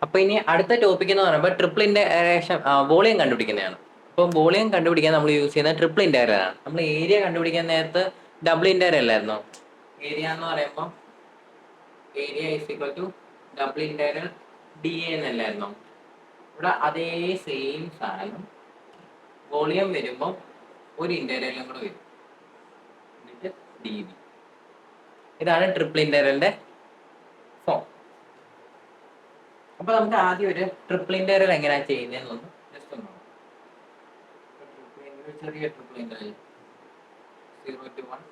അപ്പൊ ഇനി അടുത്ത ടോപ്പിക് എന്ന് പറയുമ്പോൾ ട്രിപ്പിൾ ഇന്റഗ്രേഷൻ വോളിയം കണ്ടുപിടിക്കുന്നതാണ്. അപ്പോൾ വോളിയം കണ്ടുപിടിക്കാൻ നമ്മൾ യൂസ് ചെയ്യുന്ന ട്രിപ്പിൾ ഇന്റഗ്രൽ ആണ്. നമ്മൾ ഏരിയ കണ്ടുപിടിക്കാൻ നേരത്ത് ഡബിൾ ഇന്റഗ്രൽ അല്ലായിരുന്നോ? ഏരിയ എന്ന് പറയുമ്പോൾ area is equal to double integral d A എന്നല്ലായിരുന്നോ? ഇവിടെ അതേ സെയിം സാധനം വോളിയം വരുമ്പോൾ ഒരു ഇന്റഗ്രലും കൂടെ വരും, എന്നിട്ട് ഡി ബി. ഇതാണ് ട്രിപ്പിൾ ഇന്റഗ്രലിന്റെ ഫോം. അപ്പൊ നമുക്ക് ആദ്യം ഒരു ട്രിപ്പിൾ ഇന്റഗ്രൽ എങ്ങനെയാ ചെയ്യുന്നതെന്നൊന്ന് ജസ്റ്റ് ഒന്ന് നോക്കാം. ചെറിയ triple integral 0 to 1,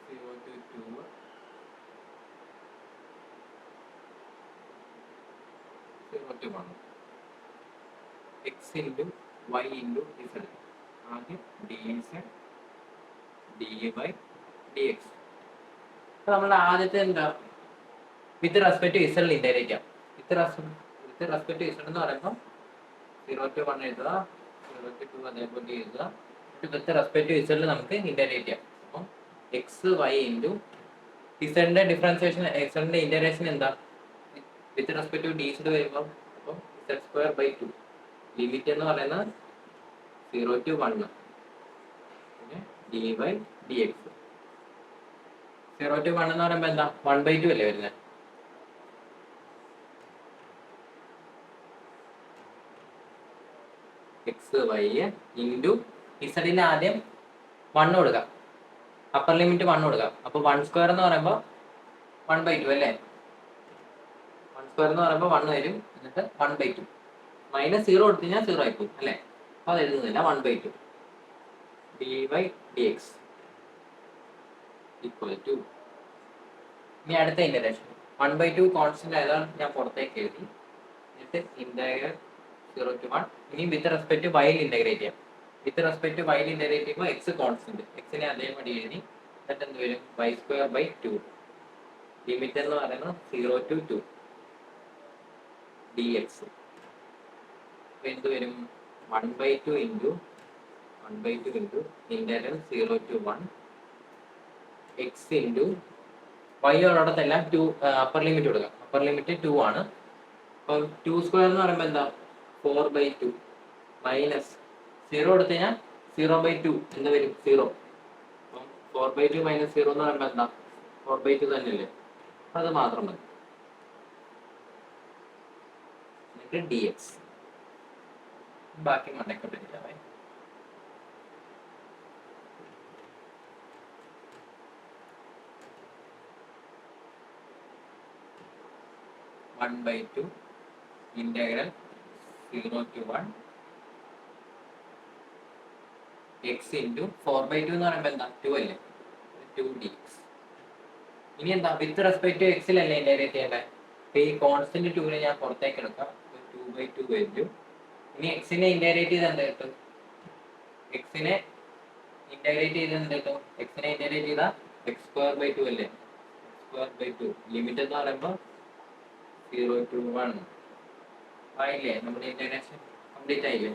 0 to 2, 0 to 1, x into y into z. ആദ്യം dz dy dx. അപ്പൊ നമ്മുടെ ആദ്യത്തെ എന്താ, with respect to z integrate ചെയ്യാം. വിത്ത് റെസ്പെക്ട് ടു ഇസഡ് എന്ന് പറയുമ്പോൾ 0 to 1 എഴുതുക, 0 to 2 അതേപോലെ എഴുതുക. വിത്ത് റെസ്പെക്ട് ടു ഇസഡിൽ നമുക്ക് ഇന്റഗ്രേറ്റ് ചെയ്യാം. അപ്പം എക്സ് വൈ ഇൻറ്റു ഇസഡിന്റെ ഡിഫറൻസിയേഷൻ, ഇസഡിന്റെ ഇന്റഗ്രേഷൻ എന്താ, with respect to d z വരുമ്പോൾ അപ്പം ഇസഡ് സ്ക്വയർ ബൈ 2. ലിമിറ്റ് എന്ന് പറയുന്നത് 0 to 1, പിന്നെ d by d x. 0 to 1 എന്ന് പറയുമ്പോൾ എന്താ, 1/2 അല്ലേ വരുന്നത്. എക്സ് വൈ ഇൻറ്റു ഇസഡിന് ആദ്യം 1 കൊടുക്കാം, അപ്പർ ലിമിറ്റ് 1 കൊടുക്കാം. അപ്പോൾ 1 സ്ക്വയർ എന്ന് പറയുമ്പോൾ 1/2 അല്ലേ. 1 സ്ക്വയർ എന്ന് പറയുമ്പോൾ 1 വരും, എന്നിട്ട് 1/2 മൈനസ് 0 കൊടുത്തു കഴിഞ്ഞാൽ 0 ആയിപ്പോകും അല്ലേ. അപ്പോൾ അത് എഴുതുന്നില്ല, 1/2 d by d x equal to. ഇനി അടുത്ത ഇന്റഗ്രേഷൻ 1/2 കോൺസ്റ്റന്റ് ആയതാണ് ഞാൻ പുറത്തേക്ക് എഴുതി, എന്നിട്ട് ഇന്റഗ്രൽ 0 to 1. ഇനി വിത്ത് റെസ്പെക്ട് ടു വൈയിൽ ഇന്റഗ്രേറ്റ് ചെയ്യാം. വിത്ത് റെസ്പെക്ട് ടു വൈയിൽ ഇന്റഗ്രേറ്റ് ചെയ്യുമ്പോൾ എക്സ് കോൺസ്റ്റന്റ്, എക്സിനെ അതേപടി എഴുതി, എന്നിട്ട് എന്ത് വരും, y സ്ക്വയർ ബൈ 2. ലിമിറ്റ് എന്ന് പറയുന്നത് 0 to 2 dx. അപ്പോൾ എന്ത് വരും, 1/2 into integral 0 to 1 x into y ഉള്ളിടത്തെല്ലാം 2 അപ്പർ ലിമിറ്റ് കൊടുക്കാം. അപ്പർ ലിമിറ്റ് 2 ആണ്. അപ്പോൾ 2 സ്ക്വയർ എന്ന് പറയുമ്പോൾ എന്താ, 4/2 മൈനസ് 0 കൊടുത്തു കഴിഞ്ഞാൽ 0/2 എന്ന് വരും, 0. അപ്പം 4/2 മൈനസ് 0 എന്ന് പറയുമ്പോൾ എന്താ, 4/2 തന്നെയല്ലേ. അത് മാത്രം മതി. എന്നിട്ട് ഡി എക്സ്. ബാക്കി മണ്ടയ്ക്കൊണ്ടിരിക്കാമേ. ഇന്റഗ്രൽ 0 to 1 എക്സ് ഇൻറ്റു 4/2 എന്ന് പറയുമ്പോൾ എന്താ, 2 അല്ലേ, 2 dx. ഇനി എന്താ, വിത്ത് റെസ്പെക്ട് ടു എക്സിലല്ലേ ഇന്റഗ്രേറ്റ് ചെയ്യേണ്ടത്. അപ്പോൾ ഈ കോൺസ്റ്റന്റ് 2നെ ഞാൻ പുറത്തേക്ക് എടുക്കാം, 2/2 വരും. ഇനി എക്സിനെ ഇന്റഗ്രേറ്റ് ചെയ്ത് എന്താ കിട്ടും, എക്സിനെ ഇന്റഗ്രേറ്റ് ചെയ്ത് എന്ത് കിട്ടും, എക്സിനെ ഇന്റഗ്രേറ്റ് ചെയ്താൽ എക്സ് സ്ക്വയർ ബൈ 2 അല്ലേ, സ്ക്വയർ ബൈ 2. ലിമിറ്റ് എന്ന് പറയുമ്പോൾ 0 to 1 ആയില്ലേ, നമ്മുടെ ഇന്റഗ്രേഷൻ കംപ്ലീറ്റ് ആയില്ലേ.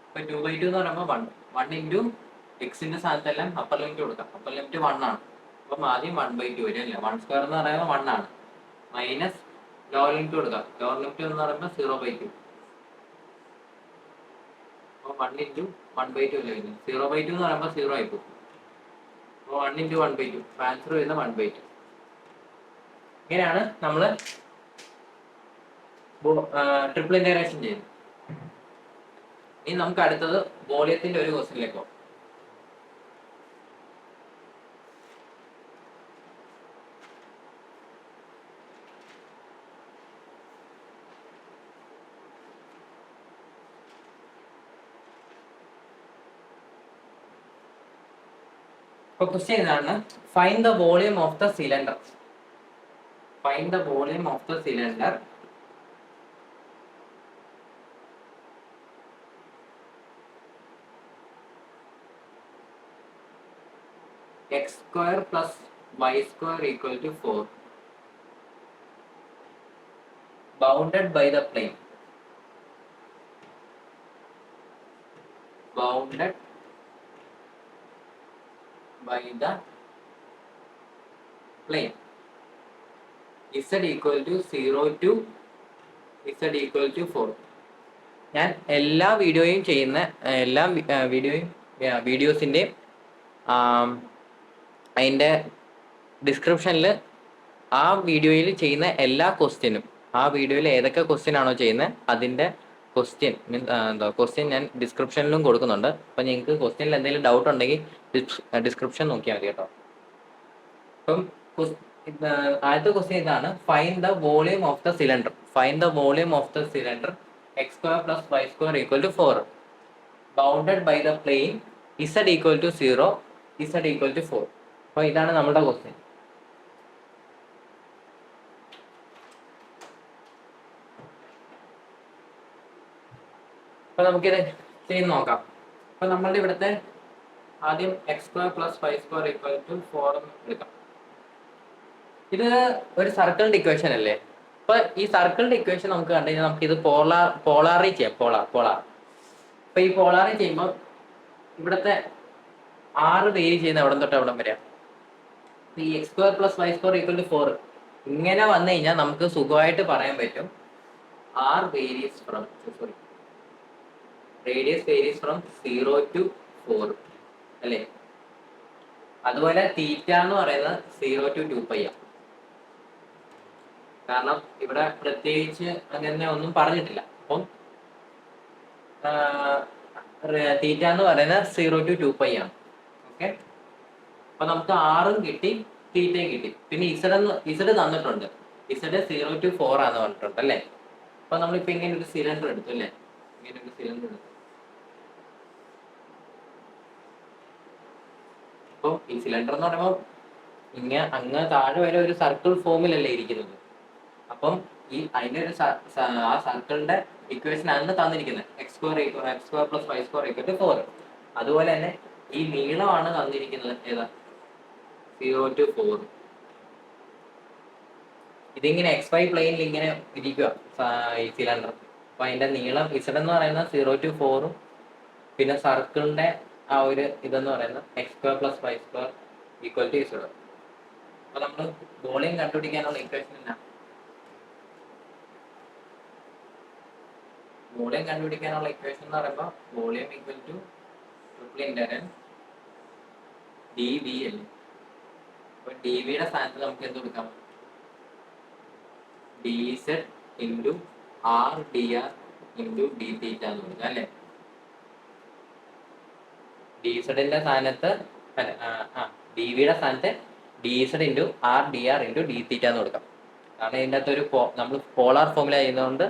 ഇപ്പൊ 2/2 എന്ന് പറയുമ്പോൾ 1 ഇൻറ്റു എക്സിന്റെ സ്ഥാനത്തെല്ലാം അപ്പർ ലിമിറ്റ് കൊടുക്കാം. അപ്പർ ലിമിറ്റ് 1 ആണ്. അപ്പം ആദ്യം 1/2 വരും അല്ലേ. 1 സ്ക്വയർ എന്ന് പറയുമ്പോൾ 1 ആണ്, മൈനസ് ലോവർ ലിമിറ്റ് കൊടുക്കാം. ലോവർ ലിമിറ്റ് എന്ന് പറയുമ്പോൾ 0/2. അപ്പോൾ 1 ഇൻറ്റു 1/2 അല്ലേ വരുന്നത്. 0/2 എന്ന് പറയുമ്പോൾ 0 ആയിപ്പോകും. അപ്പോൾ 1 ഇൻറ്റു 1/2 ആൻസർ വരുന്ന 1/2. ഇങ്ങനെയാണ് നമ്മൾ ട്രിപ്പിൾ ഇന്റഗ്രേഷൻ ചെയ്യുന്നത്. ഇനി നമുക്ക് അടുത്തത് വോളിയത്തിന്റെ ഒരു ക്വസ്റ്റ്യനിലേക്ക് പോകാം. ഇപ്പോൾ ക്വസ്റ്റ്യൻ ഇതാണ്, find the volume of the cylinder. Find the volume of the cylinder x square plus y square equal to 4 bounded by the plane. Bounded by the plane. z equal to 0 to z equal to 4. ഞാൻ എല്ലാ വീഡിയോയും ചെയ്യുന്ന എല്ലാ വീഡിയോസിൻ്റെയും അതിൻ്റെ ഡിസ്ക്രിപ്ഷനിൽ ആ വീഡിയോയിൽ ചെയ്യുന്ന എല്ലാ ക്വസ്റ്റ്യനും, ആ വീഡിയോയിൽ ഏതൊക്കെ ക്വസ്റ്റ്യൻ ആണോ ചെയ്യുന്നത് അതിൻ്റെ ക്വസ്റ്റ്യൻ ഞാൻ ഡിസ്ക്രിപ്ഷനിലും കൊടുക്കുന്നുണ്ട്. അപ്പം നിങ്ങൾക്ക് ക്വസ്റ്റ്യനിൽ എന്തെങ്കിലും ഡൗട്ട് ഉണ്ടെങ്കിൽ ഡിസ്ക്രിപ്ഷൻ നോക്കിയാൽ മതി കേട്ടോ. അപ്പം ആദ്യത്തെ ക്വസ്റ്റ്യൻ ഇതാണ്, find the volume of the cylinder. Find the volume of the cylinder x² + y² = 4 bounded by the plane z equal to 0, z equal to 4. അപ്പോൾ ഇതാണ് നമ്മുടെ ക്വസ്റ്റ്യൻ. അപ്പൊ നമുക്കിത് ചെയ്ത് നോക്കാം. അപ്പൊ നമ്മളുടെ ഇവിടുത്തെ ആദ്യം x² + y² = 4 എടുക്കാം. ഇത് ഒരു സർക്കിളിന്റെ ഇക്വേഷൻ അല്ലേ? അപ്പൊ ഈ സർക്കിളിന്റെ ഇക്വേഷൻ നമുക്ക് കണ്ടു കഴിഞ്ഞാൽ നമുക്ക് ഇത് പോളാറി ചെയ്യാം. പോളാർ. അപ്പൊ ഈ പോളാറി ചെയ്യുമ്പോൾ ഇവിടുത്തെ 6 വേരി ചെയ്യുന്ന എവിടെ തൊട്ട് എവിടം വരെയാ? ഈ x² + y² = 4 ഇങ്ങനെ വന്നു കഴിഞ്ഞാൽ നമുക്ക് സുഖമായിട്ട് പറയാൻ പറ്റും റേഡിയസ് വേരീസ് ഫ്രം 0 to 4 അല്ലേ? അതുപോലെ തീറ്റ എന്ന് പറയുന്നത് 0 to 2π ആണ്. കാരണം ഇവിടെ പ്രത്യേകിച്ച് അങ്ങനെ ഒന്നും പറഞ്ഞിട്ടില്ല. അപ്പം തീറ്റ എന്ന് പറയുന്നത് 0 to 2π ആണ്. ഓക്കെ, അപ്പൊ നമുക്ക് 6ഉം കിട്ടി, തീറ്റയും കിട്ടി. പിന്നെ ഇസഡ് തന്നിട്ടുണ്ട്. ഇസഡ് 0 to 4 ആണെന്ന് പറഞ്ഞിട്ടുണ്ട് അല്ലേ? അപ്പൊ നമ്മളിപ്പോ ഇങ്ങനെ ഒരു സിലിണ്ടർ എടുത്തു അല്ലേ? ഇങ്ങനെ ഒരു സിലിണ്ടർ എടുത്തു. അപ്പൊ ഈ സിലിണ്ടർ എന്ന് പറയുമ്പോൾ അങ്ങ് താഴെ വരെ ഒരു സർക്കിൾ ഫോമിലല്ലേ ഇരിക്കുന്നത്. അപ്പം ഈ അതിന്റെ ഒരു ആ സർക്കിളിന്റെ ഇക്വേഷൻ ആണ് തന്നിരിക്കുന്നത്, x² + y² = 4. അതുപോലെ തന്നെ ഈ നീളമാണ് തന്നിരിക്കുന്നത്, ഏതാ? 0 to 4. ഇതിങ്ങനെ XY പ്ലെയിനിൽ ഇങ്ങനെ ഇരിക്കുക ഈ സിലിണ്ടർ. അപ്പൊ അതിന്റെ നീളം z എന്ന് പറയുന്നത് 0 to 4ഉം പിന്നെ സർക്കിളിന്റെ ആ ഒരു ഇതെന്ന് പറയുന്നത് x² + y² = z. അപ്പൊ നമ്മൾ വോളിയം കണ്ടുപിടിക്കാനുള്ള ഇക്വേഷൻ എന്നാ? വോളിയം കണ്ടുപിടിക്കാനുള്ള ഇക്വേഷൻ എന്ന് പറയുമ്പോൾ വോളിയം ഈക്വൽ ടു dV അല്ലേ? അപ്പൊ dVയുടെ സ്ഥാനത്ത് നമുക്ക് എന്ത് കൊടുക്കാം? dz × r dr × dθ എന്ന് കൊടുക്കാം അല്ലേ? dz-ന്റെ സ്ഥാനത്ത് dVയുടെ സ്ഥാനത്ത് dz × r dr × dθ എന്ന് കൊടുക്കാം. കാരണം ഇതിൻ്റെ അകത്ത് നമ്മൾ പോളാർ ഫോർമുല ചെയ്യുന്നതുകൊണ്ട്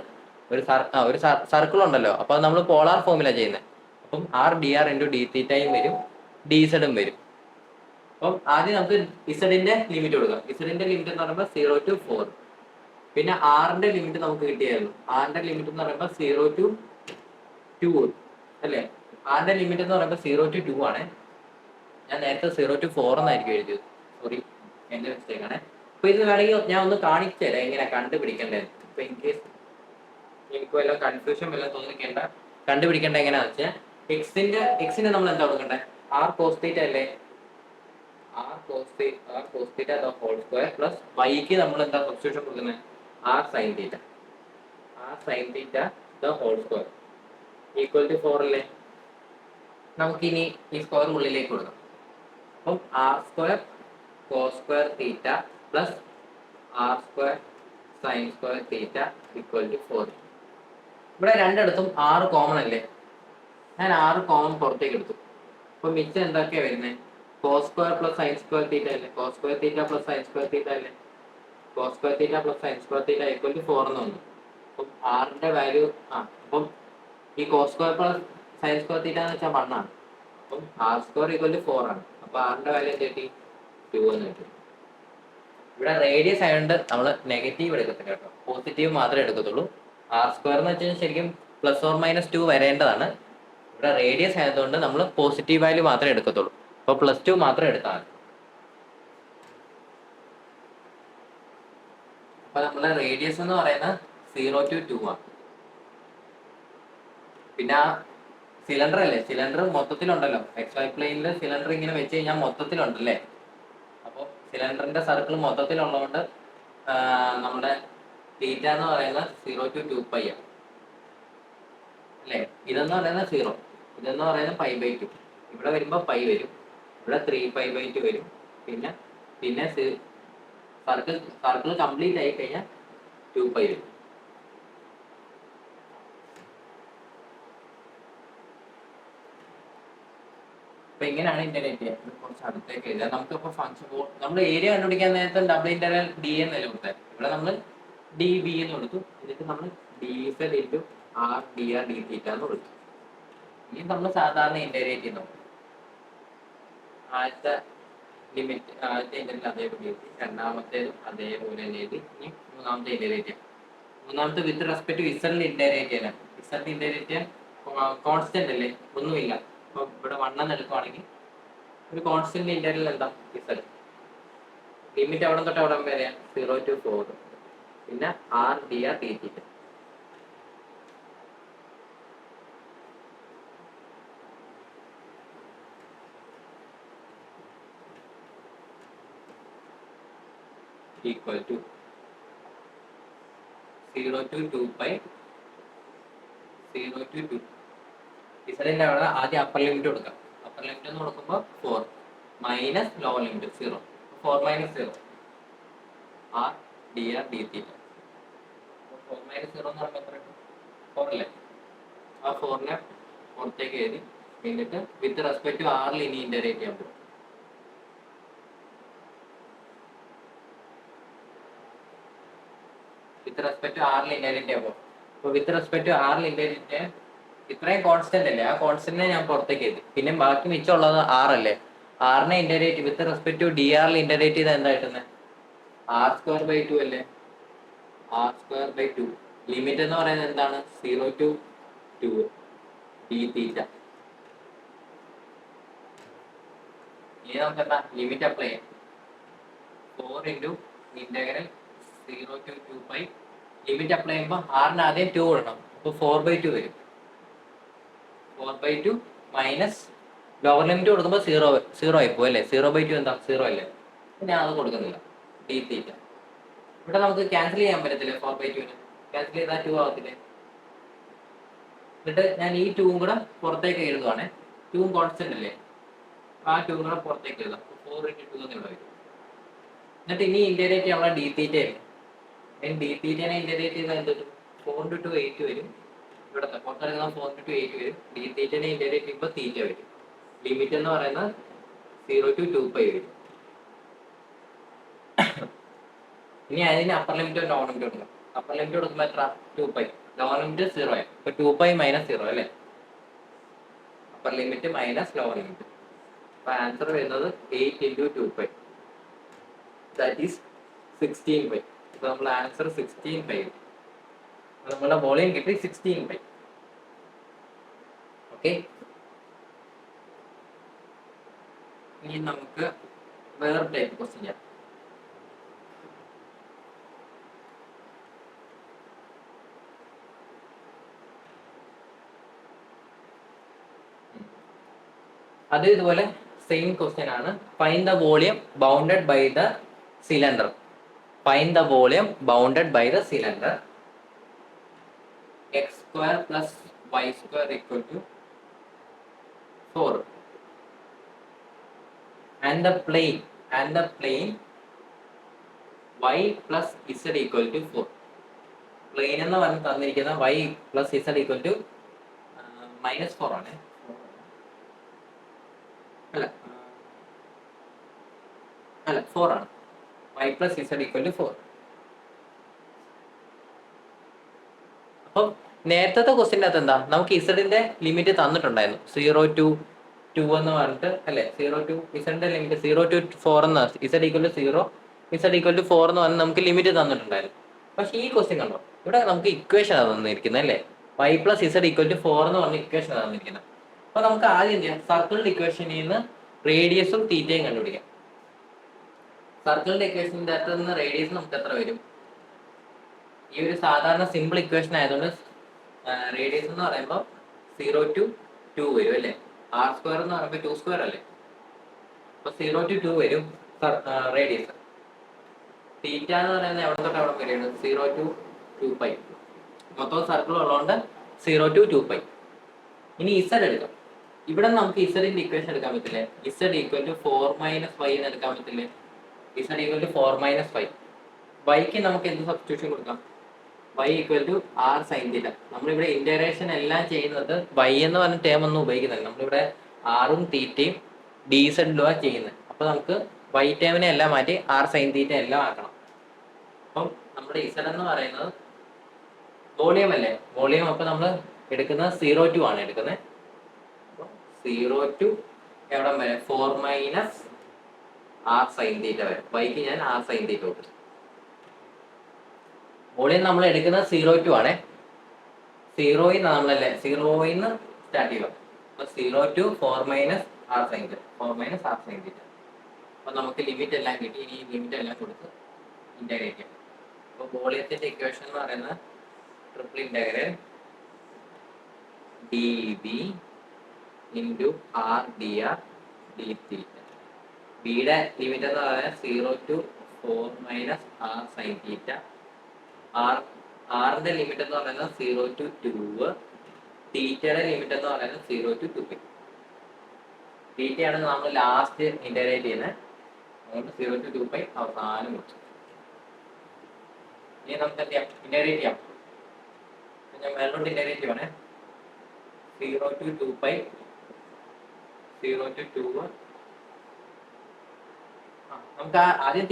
ഒരു സർക്കിൾ ഉണ്ടല്ലോ. അപ്പൊ നമ്മൾ പോളാർ ഫോർമുല ചെയ്യുന്നത്. അപ്പം r dr × dθയും വരും, dz-ഉം വരും. അപ്പം ആദ്യം നമുക്ക് ഇസഡിന്റെ ലിമിറ്റ് കൊടുക്കാം. ഇസഡിന്റെ ലിമിറ്റ് എന്ന് പറയുമ്പോൾ 0 to 4. പിന്നെ ആറിന്റെ ലിമിറ്റ് നമുക്ക് കിട്ടിയായിരുന്നു. ആറിന്റെ ലിമിറ്റ് എന്ന് പറയുമ്പോൾ 0 to 2 അല്ലേ? ആറിന്റെ ലിമിറ്റ് എന്ന് പറയുമ്പോൾ 0 to 2 ആണ്. ഞാൻ നേരത്തെ 0 to 4 എന്നായിരിക്കും എഴുതിയത്. സോറി, എന്റെ മിസ്റ്റേക്ക് ആണ്. അപ്പൊ ഇത് വേണമെങ്കിൽ ഞാൻ ഒന്ന് കാണിച്ചു തരാം എങ്ങനെ കണ്ടുപിടിക്കേണ്ടത്. ഇപ്പൊ ഇൻ കേസ് എനിക്ക് വല്ല കൺഫ്യൂഷൻ വല്ല തോന്നിക്കേണ്ട, കണ്ടുപിടിക്കേണ്ട എങ്ങനെയാണെന്ന് വെച്ചാൽ എക്സിന് നമ്മൾ എന്താ കൊടുക്കണ്ടേ? r cos θ അല്ലേ? r cos θ the whole square plus yക്ക് നമ്മൾ എന്താ സബ്സ്റ്റിറ്റ്യൂഷൻ കൊടുക്കുന്നത്? r sin θ. r sin θ the whole square = 4 അല്ലേ? നമുക്കിനി ഈ സ്ക്വയർ ഉള്ളിലേക്ക് കൊടുക്കാം. അപ്പം r² cos² θ plus r² sin² θ = 4. ഇവിടെ രണ്ടിടത്തും 6 കോമൺ അല്ലേ? ഞാൻ 6 കോമൺ പുറത്തേക്ക് എടുത്തു. അപ്പൊ മിച്ചം എന്തൊക്കെയാ വരുന്നത്? cos² + sin² θ അല്ലേ? cos² θ + sin² θ അല്ലേ? cos² θ + sin² θ = 4 എന്ന് വന്നു. അപ്പം r-ന്റെ വാല്യൂ അപ്പം ഈ cos² + sin² θ എന്ന് വെച്ചാൽ 1 ആണ്. അപ്പം r² = 4 ആണ്. അപ്പൊ r-ന്റെ വാല്യൂ എന്ത് കിട്ടി? 2 എന്ന് കിട്ടി. ഇവിടെ റേഡിയസ് ആയതുകൊണ്ട് നമ്മൾ നെഗറ്റീവ് എടുക്കത്തില്ല കേട്ടോ, പോസിറ്റീവ് മാത്രമേ എടുക്കത്തുള്ളൂ. r² എന്ന് വെച്ചാൽ ശരിക്കും +or-2 വരേണ്ടതാണ്. ഇവിടെ റേഡിയസ് ആയതുകൊണ്ട് നമ്മൾ പോസിറ്റീവ് വാല്യൂ മാത്രമേ എടുക്കത്തുള്ളൂ. അപ്പൊ +2 മാത്രം എടുത്താൽ മതി. അപ്പൊ നമ്മളെ റേഡിയസ് എന്ന് പറയുന്നത് 0 to 2 ആണ്. പിന്നെ സിലിണ്ടർ അല്ലേ? സിലിണ്ടർ മൊത്തത്തിലുണ്ടല്ലോ. XY പ്ലെയിനിൽ സിലിണ്ടർ ഇങ്ങനെ വെച്ച് കഴിഞ്ഞാൽ മൊത്തത്തിലുണ്ടല്ലേ? അപ്പോൾ സിലിണ്ടറിന്റെ സർക്കിൾ മൊത്തത്തിലുള്ളതുകൊണ്ട് നമ്മുടെ തീറ്റ എന്ന് പറയുന്നത് 0 to 2π ആണ് അല്ലേ. ഇതെന്ന് പറയുന്നത് 0, ഇതെന്ന് പറയുന്നത് π/2. ഇവിടെ വരുമ്പോൾ π വരും, ഇവിടെ 3π/2 വരും. പിന്നെ പിന്നെ സർക്കിൾ കംപ്ലീറ്റ് ആയി കഴിഞ്ഞാൽ 2π വരും. അപ്പൊ ഇങ്ങനെയാണ് ഇന്റഗ്രേറ്റ് ചെയ്യുക. കുറച്ച് അടുത്തേക്ക് എഴുതുക. നമുക്കിപ്പോൾ ഫംഗ്ഷൻ നമ്മൾ ഏരിയ കണ്ടുപിടിക്കാൻ നേരത്തെ ഡബിൾ ഇന്റഗ്രൽ ഡി എന്നല്ലേ കൊടുത്തത്. ഇവിടെ നമ്മൾ ഡി ബി എന്ന് കൊടുത്തു. എന്നിട്ട് നമ്മൾ dz into r d r d theta എന്ന് കൊടുത്തു. ഇനി നമ്മൾ സാധാരണ ഇന്റഗ്രേറ്റ് ചെയ്യുന്നു. ആദ്യത്തെ ലിമിറ്റ്, ആദ്യത്തെ ഇന്റഗ്രൽ അതേപോലെ എഴുതി, രണ്ടാമത്തേതും അതേപോലെ തന്നെ എഴുതി. ഇനി മൂന്നാമത്തെ ഇന്റഗ്രേറ്റ് ചെയ്യാം. മൂന്നാമത്തെ വിത്ത് റെസ്പെക്ട് ടു ഇസഡിൽ ഇന്റഗ്രേറ്റ് ചെയ്യാൻ. ഇസഡിൽ ഇന്റഗ്രേറ്റ് ചെയ്യാൻ കോൺസ്റ്റന്റ് അല്ലേ, ഒന്നുമില്ല. അപ്പൊ ഇവിടെ 1 എന്ന് എടുക്കുവാണെങ്കിൽ ഒരു കോൺസ്റ്റന്റ് ഇന്റഗ്രൽ എന്താ, ഇസഡ്. ലിമിറ്റ് അവിടെ തൊട്ട് അവിടെ വരെ 0 to 4. പിന്നെ r d r d theta. Equal to 0 to 2π 0 to 2. ഇസഡിന്റെ അവിടെ ആദ്യം അപ്പർ ലിമിറ്റ് കൊടുക്കാം. അപ്പർ ലിമിറ്റ് എന്ന് കൊടുക്കുമ്പോൾ 4 minus lower limit 0. 4 minus 0 r d r d theta. 4 minus 0 എന്ന് പറയുമ്പോൾ എത്ര കിട്ടും? 4 അല്ലേ. ആ 4നെ പുറത്തേക്ക് എഴുതി. എന്നിട്ട് വിത്ത് റെസ്പെക്ട് ടു ആറിൽ ഇനി ഇന്റഗ്രേറ്റ് ചെയ്യാൻ പോകും. വിത്ത് റെസ്പെക്ട് ടു ആറിൽ ഇന്റഗ്രേറ്റ് ചെയ്യാൻ പോകും. അപ്പോൾ വിത്ത് റെസ്പെക്ട് ടു ആറിൽ ഇന്റഗ്രേറ്റ് ചെയ്യാൻ ഇത്രയും കോൺസ്റ്റന്റ് അല്ലേ, ആ കോൺസ്റ്റന്റിനെ ഞാൻ പുറത്തേക്ക് എഴുതി. പിന്നെ ബാക്കി മിച്ചമുള്ളത് ആറല്ലേ. ആറിനെ integrate with respect to d ആറിൽ ഇന്റഗ്രേറ്റ് ചെയ്താൽ എന്താ കിട്ടുന്നത്? r²/2 അല്ലേ. r²/2 ലിമിറ്റ് എന്ന് പറയുന്നത് എന്താണ്? 0 to 2 ഡി തീറ്റ. ഇനി നമുക്ക് എന്താ ലിമിറ്റ് അപ്ലൈ ചെയ്യാം. 4 into integral 0 to 2π. Limit apply ചെയ്യുമ്പോൾ ആറിന് ആദ്യം 2 ഇടണം. അപ്പോൾ 4/2 വരും. 4/2 മൈനസ് ലോവർ ലിമിറ്റ് കൊടുക്കുമ്പോൾ 0 ആയിപ്പോ അല്ലേ. 0/2 എന്താ 0 അല്ലേ. ഞാൻ അത് കൊടുക്കുന്നില്ല. ഡി തീറ്റ ഇവിടെ നമുക്ക് ക്യാൻസൽ ചെയ്യാൻ പറ്റത്തില്ലേ. 4/2 ക്യാൻസൽ ചെയ്താൽ 2 ആവത്തില്ലേ. എന്നിട്ട് ഞാൻ ഈ 2 കൂടെ പുറത്തേക്ക് എഴുതുവാണേ. 2 കോൺസ്റ്റന്റ് അല്ലേ, ആ 2 കൂടെ പുറത്തേക്ക് എഴുതാം. 4 into 2 എന്ന് ഇവിടെ വരും. എന്നിട്ട് ഇനി ഇന്റഗ്രേറ്റ് ചെയ്യാനുള്ള ഡി തീറ്റ അല്ലേ. ഡി തീറ്റനെ ഇന്റഗ്രേറ്റ് ചെയ്താൽ എന്ത് വരും? 4 into 2 8 വരും. ഇവിടെ പുറത്തെടുക്കുന്ന 4 into 2 8 വരും. ഡി തീറ്റനെ ഇന്റഗ്രേറ്റ് ചെയ്യുമ്പോൾ തീറ്റ വരും. ലിമിറ്റ് എന്ന് പറയുന്നത് 0 to 2π വരും. ഇനി അതിന് അപ്പർ ലിമിറ്റ് ലോവർ ലിമിറ്റ് കൊടുക്കണം. അപ്പർ ലിമിറ്റ് കൊടുക്കുമ്പോൾ എത്ര? 2π. ലോവർ ലിമിറ്റ് 0 ആയി. ഇപ്പൊ 2π മൈനസ് 0 അല്ലേ. Upper limit minus lower limit. അപ്പൊ ആൻസർ വരുന്നത് 8 into 2π. That is 16π. അപ്പൊ നമ്മൾ ആൻസർ 16π. നമ്മുടെ വോളിയം കിട്ടി 16π. ഓക്കെ. ഇനി നമുക്ക് വേറെ ടൈപ്പ് ക്വസ്റ്റ്യൻ ചെയ്യാം. അത് ഇതുപോലെ സെയിം ക്വസ്റ്റ്യൻ ആണ്. Find the volume bounded by the cylinder. Find the volume bounded by the cylinder. x² plus y² equal to 4 and the plane y plus z equal to 4. Plain എന്ന് പറഞ്ഞ് തന്നിരിക്കുന്ന y plus z equal to -4 ആണ്. അല്ല 4 ആണ്. y plus z equal to 4. അപ്പം നേരത്തെ ക്വസ്റ്റ്യൻ്റെ അകത്ത് എന്താ, നമുക്ക് ഇസഡിന്റെ ലിമിറ്റ് തന്നിട്ടുണ്ടായിരുന്നു 0 to 2 എന്ന് പറഞ്ഞിട്ട് അല്ലെ. 0 to ഇസഡിന്റെ ലിമിറ്റ് 0 to 4 എന്ന്, z equal to 0 z equal to 4 എന്ന് പറഞ്ഞ് നമുക്ക് ലിമിറ്റ് തന്നിട്ടുണ്ടായിരുന്നു. പക്ഷെ ഈ ക്വസ്റ്റ്യൻ കണ്ടോ, ഇവിടെ നമുക്ക് ഇക്വേഷൻ ആണ് തന്നിരിക്കുന്നത് അല്ലേ. y plus z equal to 4 എന്ന് പറഞ്ഞ ഇക്വേഷൻ ആണ് തന്നിരിക്കുന്നത്. അപ്പൊ നമുക്ക് ആദ്യം എന്ത് ചെയ്യാം, സർക്കിളിന്റെ ഇക്വേഷനിൽ നിന്ന് റേഡിയസും തീറ്റയും കണ്ടുപിടിക്കാം. സർക്കിളിന്റെ ഇക്വേഷൻ്റെ അകത്ത് നിന്ന് റേഡിയസ് നമുക്ക് എത്ര വരും? ഈ ഒരു സാധാരണ സിമ്പിൾ ഇക്വേഷൻ ആയതുകൊണ്ട് റേഡിയസ് എന്ന് പറയുമ്പോൾ 0 to 2 വരും അല്ലേ. r² എന്ന് പറയുമ്പോൾ 2² അല്ലേ. അപ്പൊ 0 to 2 വരും റേഡിയസ്. തീറ്റ എന്ന് പറയുന്നത് എവിടെ തൊട്ട് എവിടെ വരെയാണ്? 0 to 2π. മൊത്തം സർക്കിൾ ഉള്ളതുകൊണ്ട് 0 to 2π. ഇനി ഇസഡ് എടുക്കാം. ഇവിടെ നമുക്ക് ഇസഡിന്റെ ഇക്വേഷൻ എടുക്കാൻ പറ്റില്ലേ? ഇസഡ് ഈക്വൽ ടു 4 - y എന്ന് എടുക്കാൻ പറ്റില്ലേ? Z equal to 4 - y. വൈക്ക് നമുക്ക് എന്ത് സബ്സ്റ്റിറ്റ്യൂഷൻ കൊടുക്കാം? y equal to r sin θ. നമ്മളിവിടെ ഇന്റഗ്രേഷൻ എല്ലാം ചെയ്യുന്നത് y എന്ന് പറഞ്ഞ ടേം ഒന്നും ഉപയോഗിക്കുന്നില്ല. നമ്മളിവിടെ ആറും തീറ്റയും dz ചെയ്യുന്നത്. അപ്പൊ നമുക്ക് y ടേമിനെ എല്ലാം മാറ്റി r sin θ എല്ലാം ആക്കണം. അപ്പം നമ്മുടെ ഇസഡ് എന്ന് പറയുന്നത് വോളിയം അല്ലേ? വോളിയം അപ്പൊ നമ്മൾ എടുക്കുന്നത് 0 to ആണ് എടുക്കുന്നത്. 0 to എവിടെ വരെ? 4 - r sin θ വരെ. വൈക്ക് ഞാൻ r sin θ കൊടുത്തു. വോളിയം നമ്മൾ എടുക്കുന്നത് 0 to ആണ്. 0 നമ്മളല്ലേ 0 സ്റ്റാർട്ട് ചെയ്യുക. അപ്പൊ 0 to 4 - r sin θ. 4 - r sin θ. അപ്പൊ നമുക്ക് ലിമിറ്റ് എല്ലാം കിട്ടി. ഇനി ലിമിറ്റ് എല്ലാം കൊടുത്ത് ഇന്റഗ്രേറ്റ് ചെയ്യാം. അപ്പൊ വോളിയത്തിന്റെ ഇക്വേഷൻ എന്ന് പറയുന്നത് triple integral dv into r dr dθ. ബിയുടെ ലിമിറ്റ് എന്ന് പറയുന്നത് 0 to 4 - r sin θ. ആറിന്റെ ലിമിറ്റ് എന്ന് പറയുന്നത് 0 to 2. തീറ്റയുടെ ലിമിറ്റ് എന്ന് പറയുന്നത് 0 to 2π. തീറ്റയാണ് നമ്മൾ ലാസ്റ്റ് ഇന്റഗ്രേറ്റ് ചെയ്യുന്നത്. അതുകൊണ്ട് 0 to 2π അവസാനം വെച്ചു. ഇനി നമുക്ക് എന്ത് ചെയ്യാം? ഇന്റഗ്രേറ്റ് ചെയ്യാം. ഞാൻ മേലോട്ട് ഇന്റഗ്രേറ്റ് ചെയ്യണേ. 0 to 2π 0 to 2. നമുക്ക് ആദ്യം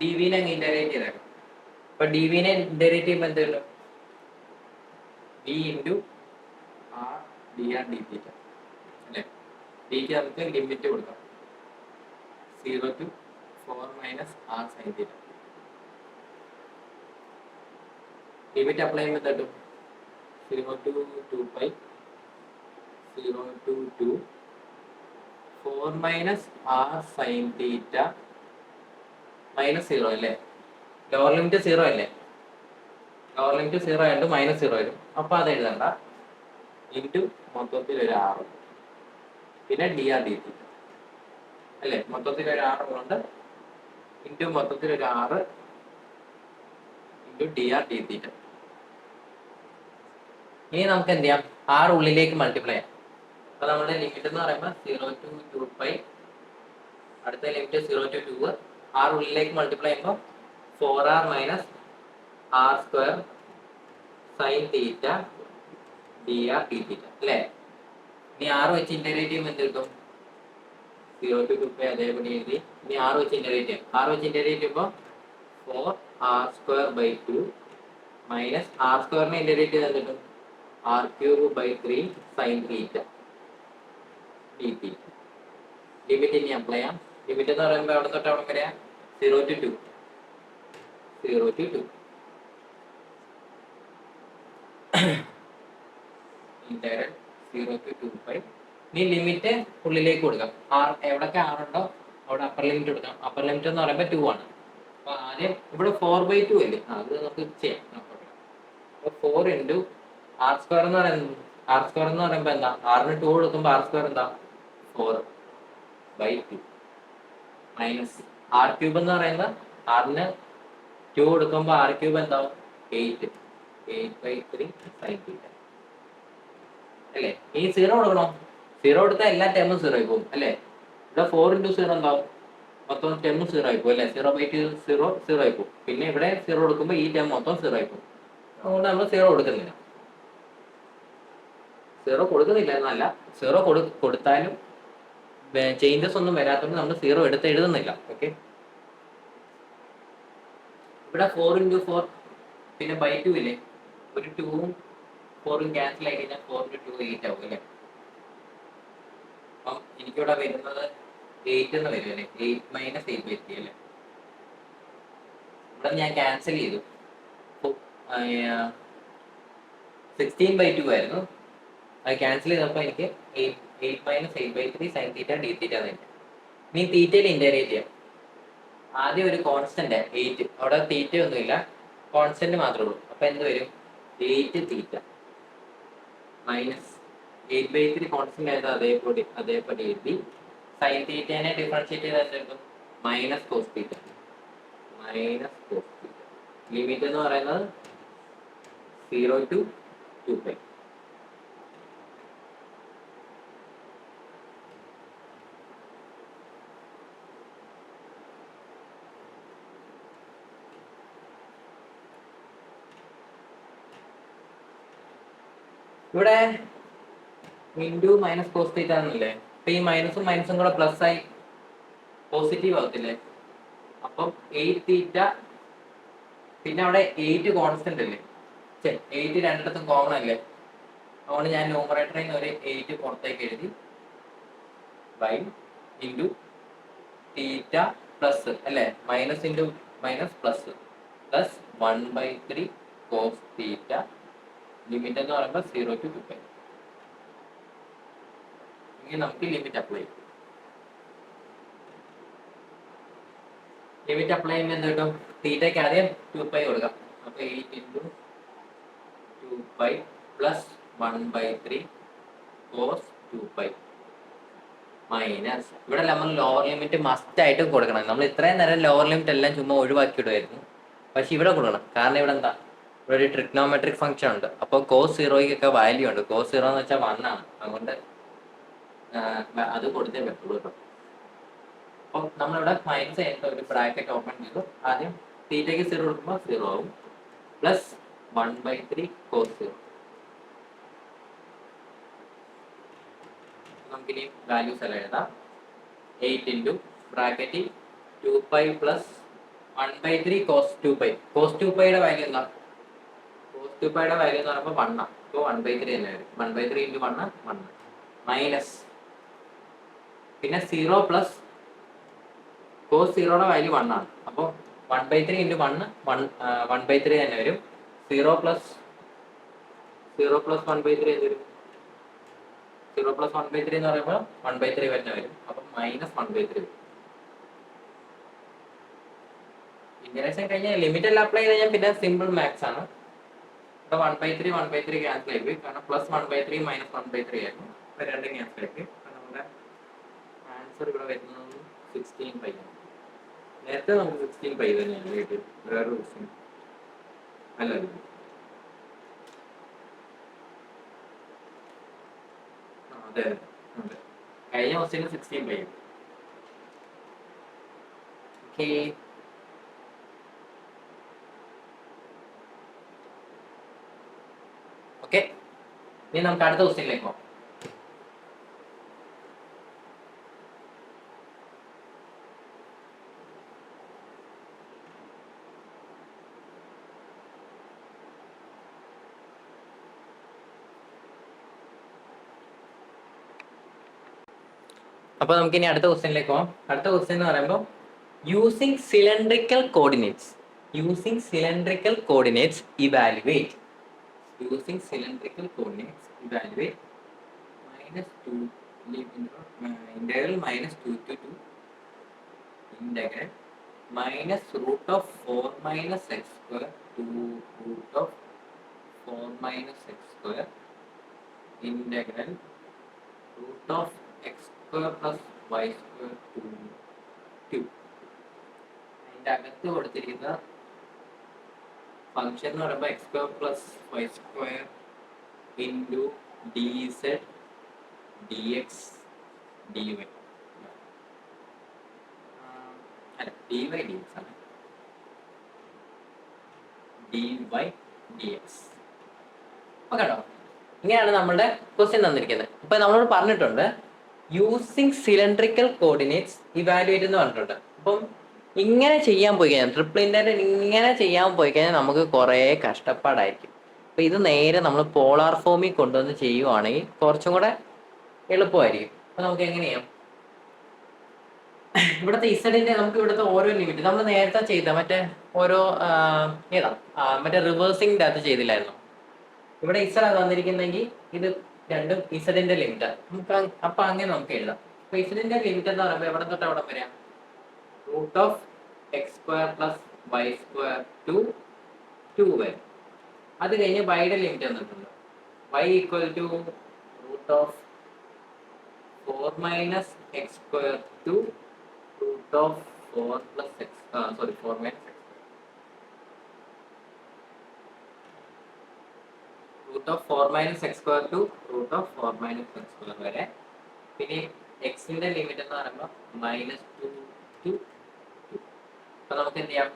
ഡിവിനെ അങ്ങ് ഇന്റഗ്രേറ്റ് ചെയ്തേക്കാം. അപ്പൊ ഡിവിനെ ഇന്റഗ്രേറ്റ് ചെയ്യുമ്പോൾ എന്ത് കിട്ടും? d into r dr dθ അല്ലേ? ഡിക്ക് നമുക്ക് ലിമിറ്റ് കൊടുക്കാം 0 to 4 - r sin θ. Limit apply ചെയ്യുമ്പോൾ കിട്ടും 0 to 2π 0 to 2 4 - r sin θ -0 അല്ലേ? ലോവർ ലിമിറ്റ് 0 അല്ലേ? ലോവർ ലിമിറ്റ് 0 ആയിട്ട് -0 വരും. അപ്പൊ അത് എഴുതണ്ട. ഇൻറ്റു മൊത്തത്തിൽ ഒരു 6 പിന്നെ dr dθ അല്ലേ? മൊത്തത്തിൽ ഒരു 6 കൊണ്ട് ഇൻറ്റു മൊത്തത്തിൽ ഒരു 6 ഇൻറ്റു dr dθ. ഇനി നമുക്ക് എന്ത് ചെയ്യാം? 6 ഉള്ളിലേക്ക് മൾട്ടിപ്ലൈ ചെയ്യാം. അപ്പൊ നമ്മുടെ ലിമിറ്റ് എന്ന് പറയുമ്പോൾ 0 to 2π, അടുത്ത ലിമിറ്റ് 0 to 2. 6 ഉള്ളിലേക്ക് മൾട്ടിപ്ലൈ ചെയ്യുമ്പോൾ 4r - r² sin θ dr dθ അല്ലേ? ഇനി 6 വെച്ച് ഇന്റഗ്രേറ്റ് ചെയ്യുമ്പോൾ എന്ത് കിട്ടും? 0 to 2π അതേപടി എഴുതി. ഇനി 6 വെച്ച് ഇന്റഗ്രേറ്റ് ചെയ്യാം. 6 വെച്ച് ഇന്റഗ്രേറ്റ് ചെയ്യുമ്പോൾ 4r²/2 r²നെ ഇന്റഗ്രേറ്റ് ചെയ്താൽ കിട്ടും r³/3 sin θ dθ. ലിമിറ്റ് ഇനി അപ്ലൈ ചെയ്യാം. ലിമിറ്റ് എന്ന് പറയുമ്പോൾ എവിടെ തൊട്ട് എവിടെ വരെയാ? 0 to 2. 0 to 2 integral 0 to 2π. ഇനി ലിമിറ്റ് ഉള്ളിലേക്ക് കൊടുക്കാം. എവിടൊക്കെ r ഉണ്ടോ അവിടെ അപ്പർ ലിമിറ്റ് കൊടുക്കാം. അപ്പർ ലിമിറ്റ് എന്ന് പറയുമ്പോൾ 2 ആണ്. അപ്പൊ ആദ്യം ഇവിടെ 4/2 അല്ലേ? അത് നമുക്ക് ചെയ്യാം. അപ്പൊ 4 into r² എന്ന് പറയുന്നത് r² എന്ന് പറയുമ്പോൾ എന്താ? r-ന് 2 കൊടുക്കുമ്പോൾ r² എന്താ? 4/2 മൈനസ് r³ എന്ന് പറയുന്നത് r-ന് 2 കൊടുക്കുമ്പോൾ r³ എന്താവും? 8/3 sin θ അല്ലേ? ഈ 0 കൊടുക്കണോ? 0 കൊടുത്താൽ എല്ലാ ടേമും 0 ആയി പോകും അല്ലേ? ഇവിടെ 4 into 0 എന്താവും? മൊത്തം ടേമും 0 ആയി പോകും അല്ലേ? 0/2 0 ആയി പോകും. പിന്നെ ഇവിടെ 0 കൊടുക്കുമ്പോൾ ഈ ടേം മൊത്തം 0 ആയി പോകും. അതുകൊണ്ട് നമ്മൾ 0 കൊടുക്കുന്നില്ല. 0 കൊടുക്കുന്നില്ല എന്നല്ല, 0 കൊടുത്താലും ചേഞ്ചസ് ഒന്നും വരാത്തതുകൊണ്ട് നമ്മൾ 0 എടുത്ത് എഴുതുന്നില്ല. ഓക്കെ, ഇവിടെ 4 into 4 പിന്നെ /2 ഇല്ലേ? ഒരു 2ഉം 4ഉം ക്യാൻസൽ ആയി കഴിഞ്ഞാൽ 4 into 2 8 ആവും അല്ലേ? അപ്പം എനിക്കിവിടെ വരുന്നത് 8 എന്ന് വരും അല്ലേ? 8 - 8/3 അല്ലേ? ഇവിടെ ഞാൻ ക്യാൻസൽ ചെയ്തു. 16/2 ആയിരുന്നു. അത് ക്യാൻസൽ ചെയ്തപ്പോൾ എനിക്ക് 8 - 8/3 sin θ dθ തന്നെ. ഇനി തീറ്റയിൽ ഇന്റഗ്രേറ്റ് ചെയ്യാം. ആദ്യം ഒരു കോൺസ്റ്റന്റ് 8, അവിടെ തീറ്റ ഒന്നുമില്ല, കോൺസ്റ്റന്റ് മാത്രമേ ഉള്ളൂ. അപ്പൊ എന്ത് വരും? 8θ മൈനസ് 8/3 കോൺസ്റ്റന്റ് ആയത് അതേപടി എഴുതി. sin θനെ ഡിഫറൻഷിയേറ്റ് ചെയ്താൽ എന്തെടുക്കും? -cos θ. Minus cos theta. Limit എന്ന് പറയുന്നത് 0 to 2π. ഇവിടെ ഇൻറ്റു മൈനസ് കോസ് തീറ്റ ആണെന്നില്ലേ? അപ്പൊ ഈ മൈനസും മൈനസും കൂടെ പ്ലസ് ആയി പോസിറ്റീവ് ആവത്തില്ലേ? അപ്പം 8 തീറ്റ, പിന്നെ അവിടെ 8 കോൺസ്റ്റന്റ് അല്ലേ? 8 രണ്ടിടത്തും കോമൺ അല്ലേ? അതുകൊണ്ട് ഞാൻ ന്യൂമറേറ്ററിൽ നിന്ന് ഒരു 8 പുറത്തേക്ക് എഴുതി. ബൈ ഇൻറ്റു തീറ്റ പ്ലസ് അല്ലേ? Minus into minus plus 1/3 cos theta. Limit എന്ന് പറയുമ്പോൾ 0 to 2π. ഇനി നമുക്ക് ലിമിറ്റ് അപ്ലൈ ചെയ്യും. ലിമിറ്റ് അപ്ലൈ ചെയ്യുമ്പോൾ എന്ത് കിട്ടും? തീറ്റയ്ക്ക് ആദ്യം 2π കൊടുക്കാം. അപ്പൊ 8 into 2π പ്ലസ് 1/3 കോസ് 2π മൈനസ്, ഇവിടെ നമ്മൾ ലോവർ ലിമിറ്റ് മസ്റ്റ് ആയിട്ട് കൊടുക്കണം. നമ്മൾ ഇത്രയും നേരം ലോവർ ലിമിറ്റ് എല്ലാം ചുമ്മാ ഒഴിവാക്കി ഇടുമായിരുന്നു. പക്ഷെ ഇവിടെ കൊടുക്കണം. കാരണം ഇവിടെ എന്താ? ഇവിടെ ഒരു ട്രിഗ്നോമെട്രിക് ഫംഗ്ഷൻ ഉണ്ട്. അപ്പോൾ കോസ് 0 വാല്യൂ ഉണ്ട്. കോസ് 0 എന്ന് വെച്ചാൽ 1 ആണ്. അതുകൊണ്ട് അത് കൊടുത്തേ പറ്റുള്ളൂ കേട്ടോ. അപ്പം നമ്മളിവിടെ മൈനസ് ആയിട്ട് ഒരു ബ്രാക്കറ്റ് ഓപ്പൺ ചെയ്തു. ആദ്യം തീറ്റയ്ക്ക് 0 കൊടുക്കുമ്പോൾ 0 ആവും. Plus 1/3 cos 0. നമുക്കിനി വാല്യൂസ് എല്ലാം എഴുതാം. 8 ഇൻറ്റു ബ്രാക്കറ്റിൽ 2π പ്ലസ് 1/3 കോസ് 2π. കോസ് 2πയുടെ വാല്യൂ എന്താ? കോസ് 2πയുടെ വാല്യൂ എന്ന് പറയുമ്പോൾ 1 ആണ്. അപ്പോൾ 1/3 തന്നെ വരും. 1/3 ഇൻറ്റു 1 1 മൈനസ്, പിന്നെ 0 പ്ലസ് കോസ് 0യുടെ വാല്യൂ 1 ആണ്. അപ്പോൾ 1/3 ഇൻറ്റു 1 1/3 തന്നെ വരും. 0 പ്ലസ് 1/3 എന്ത് വരും? 0 പ്ലസ് 1/3 എന്ന് പറയുമ്പോൾ 1/3 തന്നെ വരും. അപ്പം മൈനസ് 1/3 വരും. ഇന്റഗ്രേഷൻ കഴിഞ്ഞാൽ ലിമിറ്റ് എല്ലാം അപ്ലൈ ചെയ്ത് കഴിഞ്ഞാൽ പിന്നെ സിമ്പിൾ മാത്സ് ആണ്. ഇവിടെ 1/3 ക്യാൻസൽ ആയി പോയി. കാരണം പ്ലസ് 1/3 മൈനസ് 1/3 ആയിരുന്നു. അപ്പൊ രണ്ടും ക്യാൻസൽ ആയി പോയി. അപ്പൊ നമ്മുടെ ആൻസർ ഇവിടെ വരുന്നത് 16π ആണ്. നേരത്തെ നമുക്ക് 16π തന്നെയാണ് കിട്ടിയത്. വേറൊരു ക്വസ്റ്റ്യൻ അല്ലല്ലോ. അതെ അതെ, കഴിഞ്ഞ ക്വസ്റ്റ്യന് 16π. Okay, okay. ഇനി നമുക്ക് അടുത്ത ക്വസ്റ്റ്യനിലേക്ക് പോകാം. അപ്പോൾ നമുക്ക് ഇനി അടുത്ത ക്വസ്റ്റ്യനിലേക്ക് പോകാം. അടുത്ത ക്വസ്റ്റ്യൻ എന്ന് പറയുമ്പോൾ using cylindrical coordinates evaluate -2 integral -2 to 2 integral minus root of 4 minus x square to root of 4 minus x square integral root of x square plus y square to 2. അതിൻ്റെ അകത്ത് കൊടുത്തിരിക്കുന്ന ഫംഗ്ഷൻ എന്ന് പറയുമ്പോൾ x square plus y square into dz dx dy അല്ല dy dx ആണ്. dy dx. Okay കേട്ടോ, ഇങ്ങനെയാണ് നമ്മളുടെ ക്വസ്റ്റ്യൻ തന്നിരിക്കുന്നത്. അപ്പൊ നമ്മളോട് പറഞ്ഞിട്ടുണ്ട് യൂസിങ് സിലിണ്ടറിക്കൽ കോർഡിനേറ്റ്സ് ഇവാലുവേറ്റ് എന്ന് പറഞ്ഞിട്ടുണ്ട്. അപ്പം ഇങ്ങനെ ചെയ്യാൻ പോയി കഴിഞ്ഞാൽ, ട്രിപ്പിൾ ഇന്റഗ്രൽ ഇങ്ങനെ ചെയ്യാൻ പോയി കഴിഞ്ഞാൽ നമുക്ക് കുറേ കഷ്ടപ്പാടായിരിക്കും. അപ്പൊ ഇത് നേരെ നമ്മൾ പോളാർ ഫോമിൽ കൊണ്ടുവന്ന് ചെയ്യുവാണെങ്കിൽ കുറച്ചും കൂടെ എളുപ്പമായിരിക്കും. അപ്പൊ നമുക്ക് എങ്ങനെ ചെയ്യാം? ഇവിടുത്തെ ഇസഡിന്റെ നമുക്ക് ഇവിടുത്തെ ഓരോ ലിമിറ്റ് നമ്മൾ നേരത്തെ ചെയ്ത മറ്റേ ഓരോ ഏതാ മറ്റേ റിവേഴ്സിംഗിന്റെ അകത്ത് ചെയ്തില്ലായിരുന്നു. ഇവിടെ ഇസഡ് തന്നിരിക്കുന്നെങ്കിൽ ഇത് രണ്ടും ഇസഡിന്റെ ലിമിറ്റാണ്. നമുക്ക് അപ്പൊ അങ്ങനെ നമുക്ക് എഴുതാം. അപ്പൊ ഇസഡിന്റെ ലിമിറ്റ് എന്ന് പറയുമ്പോൾ എവിടെ തൊട്ട് എവിടെ വരാം? Root of x square plus y square to 2 വരെ. അത് കഴിഞ്ഞ് വൈയുടെ ലിമിറ്റ് തന്നിട്ടുണ്ട്. Y equal to root of 4 minus x square to root of 4 plus x 4 minus x root of 4 minus x square to root of 4 minus x square വരെ. പിന്നെ എക്സിന്റെ limit എന്ന് പറയുമ്പോൾ -2 ടു 2. അപ്പൊ നമുക്ക് എന്ത് ചെയ്യാം,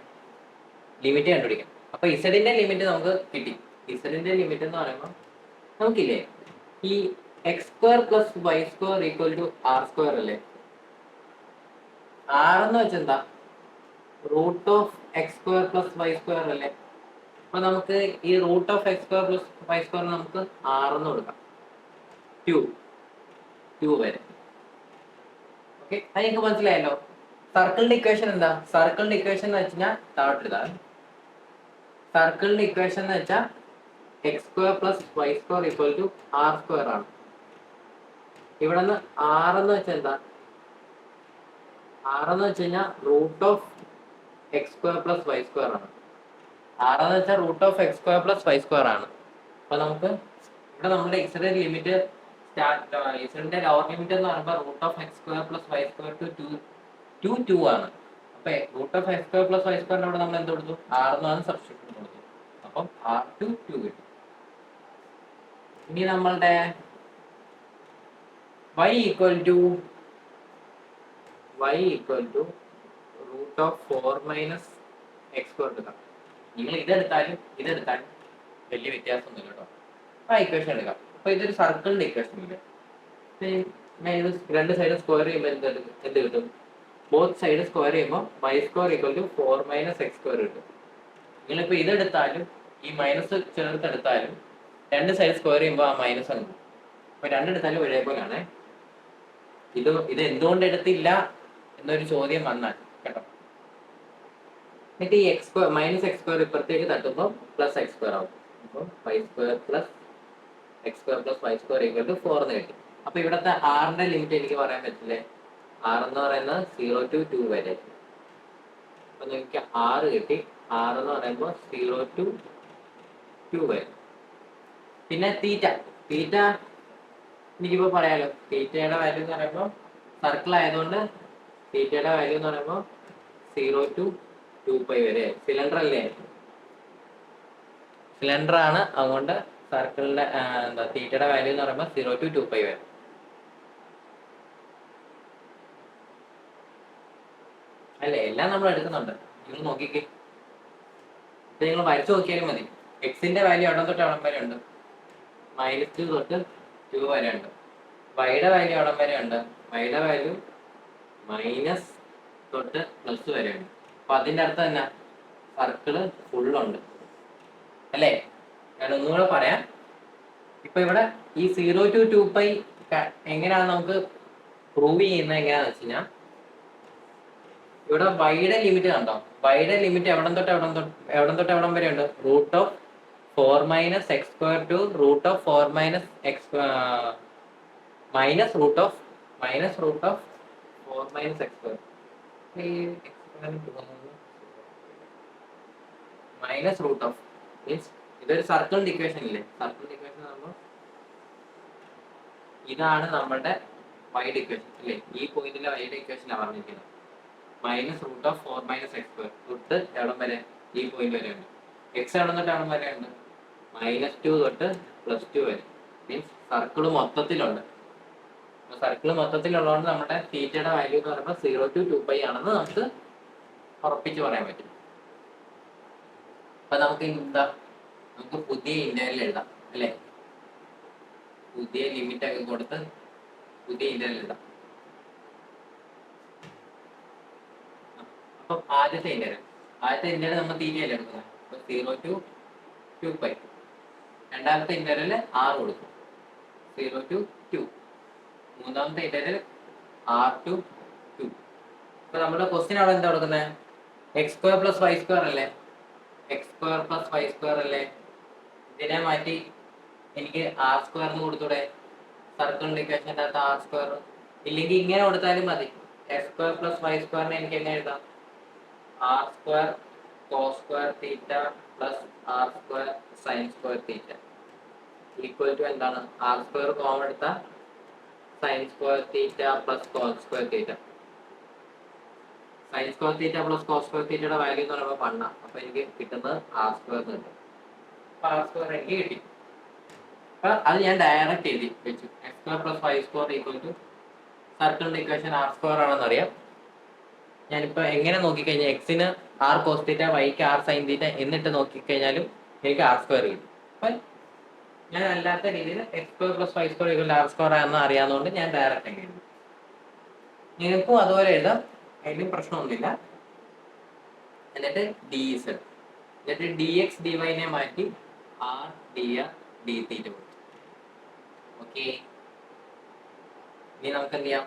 ലിമിറ്റ് കണ്ടുപിടിക്കാം. അപ്പൊ ഇസഡിന്റെ ലിമിറ്റ് നമുക്ക് കിട്ടി. ഇസഡിന്റെ ലിമിറ്റ് എന്ന് പറയുമ്പോൾ നമുക്കില്ലേ ഈ x square plus y square equal to r square അല്ലേ. ആർ എന്ന് വെച്ചാൽ എന്താ, root of x square plus y square അല്ലേ. അപ്പൊ നമുക്ക് ഈ root of x square plus y square നമുക്ക് ആർ എന്ന് കൊടുക്കാം, 2 വരെ. ഓക്കെ, അത് നിങ്ങൾക്ക് മനസ്സിലായല്ലോ. സർക്കിളിന്റെ ഇക്വേഷൻ എന്താ, സർക്കിളിന്റെ ഇക്വേഷൻ എന്ന് വെച്ചാൽ താഴോട്ടിതാണ്. സർക്കിളിന്റെ ഇക്വേഷൻ എന്ന് വെച്ചാൽ x square plus y square equal to r square ആണ്. ഇവിടെ നിന്ന് ആർ എന്ന് വെച്ചാൽ എന്താ, ആർ എന്ന് വെച്ച് കഴിഞ്ഞാൽ root of x square plus y square ആണ്. ആർ എന്ന് വെച്ചാൽ root of x square plus y square ആണ്. അപ്പൊ നമുക്ക് ഇവിടെ നമ്മുടെ എക്സിന്റെ ലിമിറ്റ് എക്സിന്റെ ലോവർ ലിമിറ്റ് എന്ന് പറയുമ്പോൾ root of x square plus y square to 2 ആണ്. അപ്പൊ root of x square plus y സ്ക്വയറിന്റെ അവിടെ നമ്മൾ എന്ത് കൊടുത്തു, ആർ എന്നാണ് സബ്സ്റ്റിറ്റ്യൂഷൻ കൊടുത്തു. അപ്പം ആർ ടു 2 കിട്ടും. ഇനി നമ്മളുടെ y equal to root of 4 minus x square എടുക്കാം. നിങ്ങൾ ഇതെടുത്താലും വലിയ വ്യത്യാസമൊന്നുമില്ല കേട്ടോ. ആ ഇക്വേഷൻ എടുക്കാം. അപ്പൊ ഇതൊരു സർക്കിളിന്റെ ഇക്വേഷൻ ഇല്ല. ഞാൻ ഇത് രണ്ട് സൈഡ് സ്ക്വയർ ചെയ്യുമ്പോൾ എന്ത് കിട്ടും, ബോത്ത് സൈഡ് സ്ക്വയർ ചെയ്യുമ്പോൾ y square equal to 4 minus x square കിട്ടും. നിങ്ങളിപ്പോൾ ഇതെടുത്താലും ഈ മൈനസ് ചേർത്തെടുത്താലും രണ്ട് സൈഡ് സ്ക്വയർ ചെയ്യുമ്പോൾ ആ മൈനസ് ആണ്. അപ്പൊ രണ്ടെടുത്താലും ഒരേപോലെയാണ്. ഇത് എന്തുകൊണ്ട് എടുത്തില്ല എന്നൊരു ചോദ്യം വന്നാൽ കേട്ടോ, എന്നിട്ട് ഈ x square minus x square ഇപ്പുറത്തേക്ക് തട്ടുമ്പോൾ പ്ലസ് എക്സ് സ്ക്വയർ ആവും. അപ്പോൾ y square plus x square plus y square equal to 4 എന്ന് കിട്ടി. അപ്പൊ ഇവിടുത്തെ ആറിന്റെ ലിമിറ്റ് എനിക്ക് പറയാൻ പറ്റില്ലേ, ആർ എന്ന് പറയുന്നത് 0 ടു 2 വരെ. അപ്പൊ നിങ്ങൾക്ക് 6 കിട്ടി. 6 എന്ന് പറയുമ്പോൾ 0 ടു 2 വരെ. പിന്നെ തീറ്റ എനിക്കിപ്പോ പറയാലോ, തീറ്റയുടെ വാല്യൂ എന്ന് പറയുമ്പോൾ സർക്കിൾ ആയതുകൊണ്ട് തീറ്റയുടെ വാല്യൂ എന്ന് പറയുമ്പോൾ 0 ടു 2π വരെ. സിലിണ്ടർ അല്ലേ, സിലിണ്ടർ ആണ്. അതുകൊണ്ട് സർക്കിളിന്റെ എന്താ തീറ്റയുടെ വാല്യൂ എന്ന് പറയുമ്പോൾ 0 ടു 2π വരെ. അല്ലേ, എല്ലാം നമ്മൾ എടുക്കുന്നുണ്ട്. നിങ്ങൾ നോക്കിക്കേ, ഇപ്പൊ നിങ്ങൾ വരച്ചു നോക്കിയാലും മതി. എക്സിന്റെ വാല്യൂ എവിടെ തൊട്ട് എവിടം വരെ ഉണ്ട്, -2 തൊട്ട് 2 വരെ ഉണ്ട്. വൈയുടെ വാല്യൂ എവിടം വരെ ഉണ്ട്, വൈയുടെ വാല്യൂ മൈനസ് തൊട്ട് പ്ലസ് വരെ ഉണ്ട്. അപ്പൊ അതിന്റെ അർത്ഥം തന്നെ സർക്കിള് ഫുള്ളുണ്ട് അല്ലേ. ഞാൻ ഒന്നുകൂടെ പറയാം. ഇപ്പൊ ഇവിടെ ഈ 0 ടു 2π എങ്ങനെയാണ് നമുക്ക് പ്രൂവ് ചെയ്യുന്നത് എങ്ങനെയാന്ന് വെച്ച് കഴിഞ്ഞാൽ, ഇവിടെ വൈയുടെ ലിമിറ്റ് കണ്ടോ, വൈയുടെ ലിമിറ്റ് എവിടം തൊട്ട് എവിടം വരെ ഉണ്ട്, root of 4 minus x square to root of 4 minus x minus root of 4 minus x square minus root of means ഇതൊരു സർക്കിളിന്റെ ഇക്വേഷൻ ഇല്ലേ. സർക്കിളിന്റെ ഇക്വേഷൻ ആകുമ്പോൾ ഇതാണ് നമ്മുടെ വൈഡ് ഇക്വേഷൻ അല്ലേ. ഈ പോയിന്റിലെ വൈഡ് ഇക്വേഷനാണ് പറഞ്ഞിരിക്കുന്നത്. Minus root of 4 minus x square തൊട്ട് എവിടം വരെ, ഈ പോയിന്റ് വരെ ഉണ്ട്. എക്സ് എവിടം തൊട്ട് എവിടം വരെ ഉണ്ട്, -2 തൊട്ട് +2 വരെ. മീൻസ് സർക്കിള് മൊത്തത്തിലുണ്ട്. സർക്കിള് മൊത്തത്തിലുള്ളതുകൊണ്ട് നമ്മുടെ തീറ്റയുടെ വാല്യൂ എന്ന് പറയുമ്പോൾ 0 ടു 2π ആണെന്ന് നമുക്ക് ഉറപ്പിച്ച് പറയാൻ പറ്റും. അപ്പൊ നമുക്ക് പുതിയ ഇന്റർവെൽ എഴുതാം അല്ലെ. പുതിയ ലിമിറ്റ് ഒക്കെ കൊടുത്ത് പുതിയ ഇന്റർവെൽ എഴുതാം. അപ്പൊ ആദ്യത്തെ ഇന്റർവെൽ നമ്മൾ തീറ്റയല്ലേ എടുക്കുന്നത്. അപ്പൊ 0 ടു 2π. രണ്ടാമത്തെ ഇന്റർവെൽ 6 കൊടുക്കും, 0 ടു 2. മൂന്നാമത്തെ ഇന്റർവെൽ r ടു 2. ഇപ്പൊ നമ്മുടെ ക്വസ്റ്റ്യൻ അവിടെ എന്താ കൊടുക്കുന്നത്, x square plus y square അല്ലേ. X square plus y square അല്ലേ. ഇതിനെ മാറ്റി എനിക്ക് ആർ സ്ക്വയർ എന്ന് കൊടുത്തൂടെ, സർക്കിളിന്റെ ഇക്വേഷൻ്റെ അകത്ത് ആർ സ്ക്വയർ. ഇല്ലെങ്കിൽ ഇങ്ങനെ കൊടുത്താലും മതി. എക്സ് സ്ക്വയർ പ്ലസ് വൈ സ്ക്വയറിനെ എനിക്ക് എങ്ങനെ എഴുതാം, r square cos square theta plus r square sine square theta equal to എന്താണ്, ആർ സ്ക്വയർ കോമൺ എടുത്താൽ sine square theta plus cos square theta. Sine square theta plus cos square തീറ്റയുടെ value എന്ന് പറയുമ്പോൾ 1 ആണ്. അപ്പൊ എനിക്ക് കിട്ടുന്നത് ആർ സ്ക്വയർ കിട്ടും. അപ്പൊ ആർ സ്ക്വയർ എനിക്ക് കിട്ടി. അപ്പൊ അത് ഞാൻ ഡയറക്റ്റ് എഴുതി വെച്ചു. X square plus y square equal to സർക്കിളിന്റെ ഇക്വേഷൻ ആർ സ്ക്വയർ ആണെന്ന് അറിയാം. ഞാനിപ്പോ എങ്ങനെ നോക്കിക്കഴിഞ്ഞാൽ എക്സിന് ആർ കോസ് തീറ്റ, വൈക്ക് ആർ സൈൻ തീറ്റ എന്നിട്ട് നോക്കിക്കഴിഞ്ഞാലും എനിക്ക് ആർ സ്ക്വയർ കിട്ടും. അപ്പൊ ഞാൻ അല്ലാത്ത രീതിയിൽ x square plus y square equal r square ആണെന്ന് അറിയാവുന്നതുകൊണ്ട് ഞാൻ ഡയറക്റ്റ് എഴുതി. നിങ്ങൾക്കും അതുപോലെ എഴുതാം, അതിലും പ്രശ്നമൊന്നുമില്ല. എന്നിട്ട് ഡി ഇസഡ്, എന്നിട്ട് ഡി എക്സ് ഡി വൈനെ മാറ്റി ആർ ഡി ആർ ഡി തീറ്റ കൊടുത്തു. ഓക്കെ, ഇനി നമുക്ക് എന്ത് ചെയ്യാം?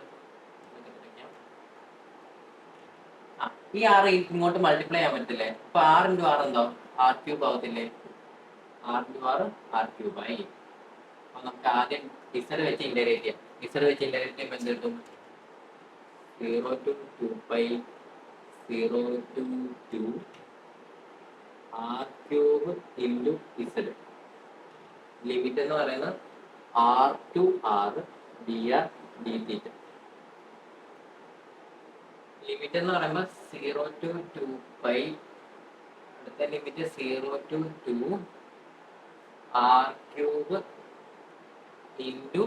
ഈ ആർ ഇങ്ങോട്ട് മൾട്ടിപ്ലൈ ചെയ്യാൻ പറ്റില്ലേ? അപ്പൊ ആർ ഇൻറ്റു ആർ എന്തോ ആർ ക്യൂബ് ആവത്തില്ലേ? R into r r cube ആയി. അപ്പൊ നമുക്ക് ആദ്യം ഇസഡ് വെച്ച് ഇന്റഗ്രേറ്റ് ചെയ്യാം. ഇസഡ് വെച്ച് ഇന്റഗ്രേറ്റ് ചെയ്യുമ്പോൾ എന്ത് കിട്ടും? 0 to 2 pi 0 to 2 r cube into z. Limit എന്ന് പറയുന്നത് r to r dr d theta. Limit എന്ന് പറയുമ്പോൾ 0 to 2 pi, അടുത്ത limit 0 to 2 r cube into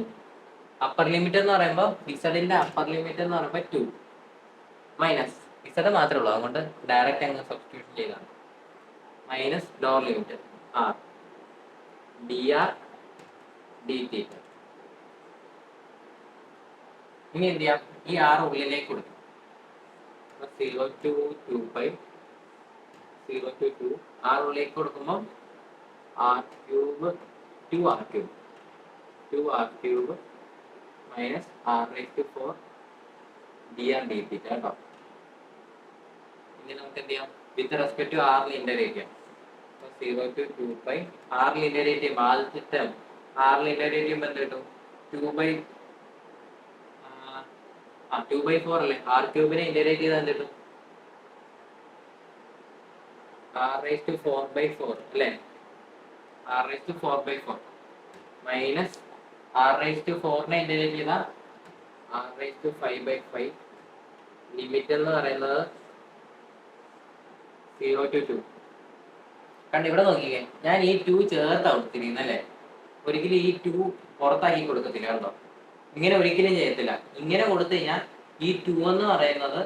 upper limit എന്ന് പറയുമ്പോൾ ഇസഡിന്റെ അപ്പർ ലിമിറ്റ് എന്ന് പറയുമ്പോൾ 2 മൈനസ് ഇസഡ് മാത്രമേ ഉള്ളൂ, അതുകൊണ്ട് ഡയറക്റ്റ് അങ്ങ് സബ്സ്റ്റിറ്റ്യൂഷൻ ചെയ്താണ്. Minus lower limit r d r d theta. ഇനി എന്ത് ചെയ്യാം? ഈ ആർ ഉള്ളിലേക്ക് കൊടുക്കും. 0 to 2 pi 0 to 2 ആർ ഉള്ളിലേക്ക് കൊടുക്കുമ്പോൾ r cube 2 r cube minus r raise to 4 d r d theta കേട്ടോ. ഇനി നമുക്ക് എന്ത് ചെയ്യാം? വിത്ത് റെസ്പെക്ട് ടു ആറിൽ ഇന്റഗ്രേറ്റ് ചെയ്യാം. 0 to 2 pi ആറിൽ ഇന്റഗ്രേറ്റ് ചെയ്യുമ്പോൾ ആദ്യത്തെ ടേം ആറിൽ ഇന്റഗ്രേറ്റ് ചെയ്യുമ്പോൾ എന്ത് കിട്ടും? 2/4 അല്ലേ? ആർ ക്യൂബിനെ ഇന്റഗ്രേറ്റ് ചെയ്താൽ എന്ത് കിട്ടും? ആർ റേസ് ടു 4/4 അല്ലേ? R raise to 4/4 minus r raise to 4നെ ഇന്റഗ്രേറ്റ് ചെയ്താൽ ആർ റേസ് ടു 5/5. ലിമിറ്റ് എന്ന് പറയുന്നത് 0 to 2. കണ്ട് ഇവിടെ നോക്കിക്കേ, ഞാൻ ഈ 2 ചേർത്താ കൊടുത്തിരിക്കുന്നത് അല്ലേ? ഒരിക്കലും ഈ 2 പുറത്താക്കി കൊടുക്കത്തില്ല കേട്ടോ. ഇങ്ങനെ ഒരിക്കലും ചെയ്യത്തില്ല. ഇങ്ങനെ കൊടുത്തു കഴിഞ്ഞാൽ ഈ 2 എന്ന് പറയുന്നത്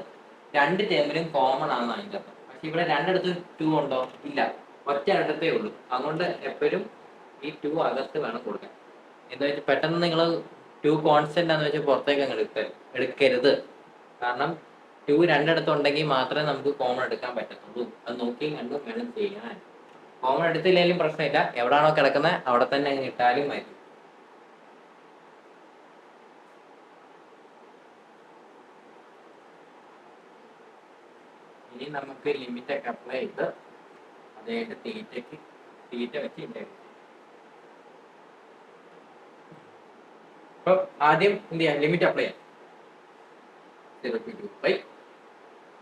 രണ്ട് ടേമിലും കോമൺ ആണെന്ന് അതിൻ്റെ അർത്ഥം. പക്ഷെ ഇവിടെ രണ്ടിടത്തും 2 ഉണ്ടോ? ഇല്ല, ഒറ്റ ഇടത്തേ ഉള്ളൂ. അതുകൊണ്ട് എപ്പോഴും ഈ 2 അകത്ത് വേണം കൊടുക്കാൻ. എന്താ വെച്ചാൽ പെട്ടെന്ന് നിങ്ങൾ 2 കോൺസ്റ്റന്റ് ആണെന്ന് വെച്ചാൽ പുറത്തേക്ക് അങ്ങ് എടുക്കരുത്. കാരണം 2 രണ്ടിടത്തുണ്ടെങ്കിൽ മാത്രമേ നമുക്ക് കോമൺ എടുക്കാൻ പറ്റത്തുള്ളൂ. അത് നോക്കിയും കണ്ടും വേണം ചെയ്യാൻ. കോമൺ എടുത്തില്ലെങ്കിലും പ്രശ്നമില്ല, എവിടാണോ കിടക്കുന്നത് അവിടെ തന്നെ അങ്ങ് ഇട്ടാലും മതി. ഇനി നമുക്ക് ലിമിറ്റ് ഒക്കെ അപ്ലൈ ചെയ്ത് അതായത് തീറ്റ വെച്ച് ഇന്റഗ്രേറ്റ്. അപ്പൊ ആദ്യം എന്ത് ചെയ്യാം? ലിമിറ്റ് അപ്ലൈ ചെയ്യാം. 0 to 2 pi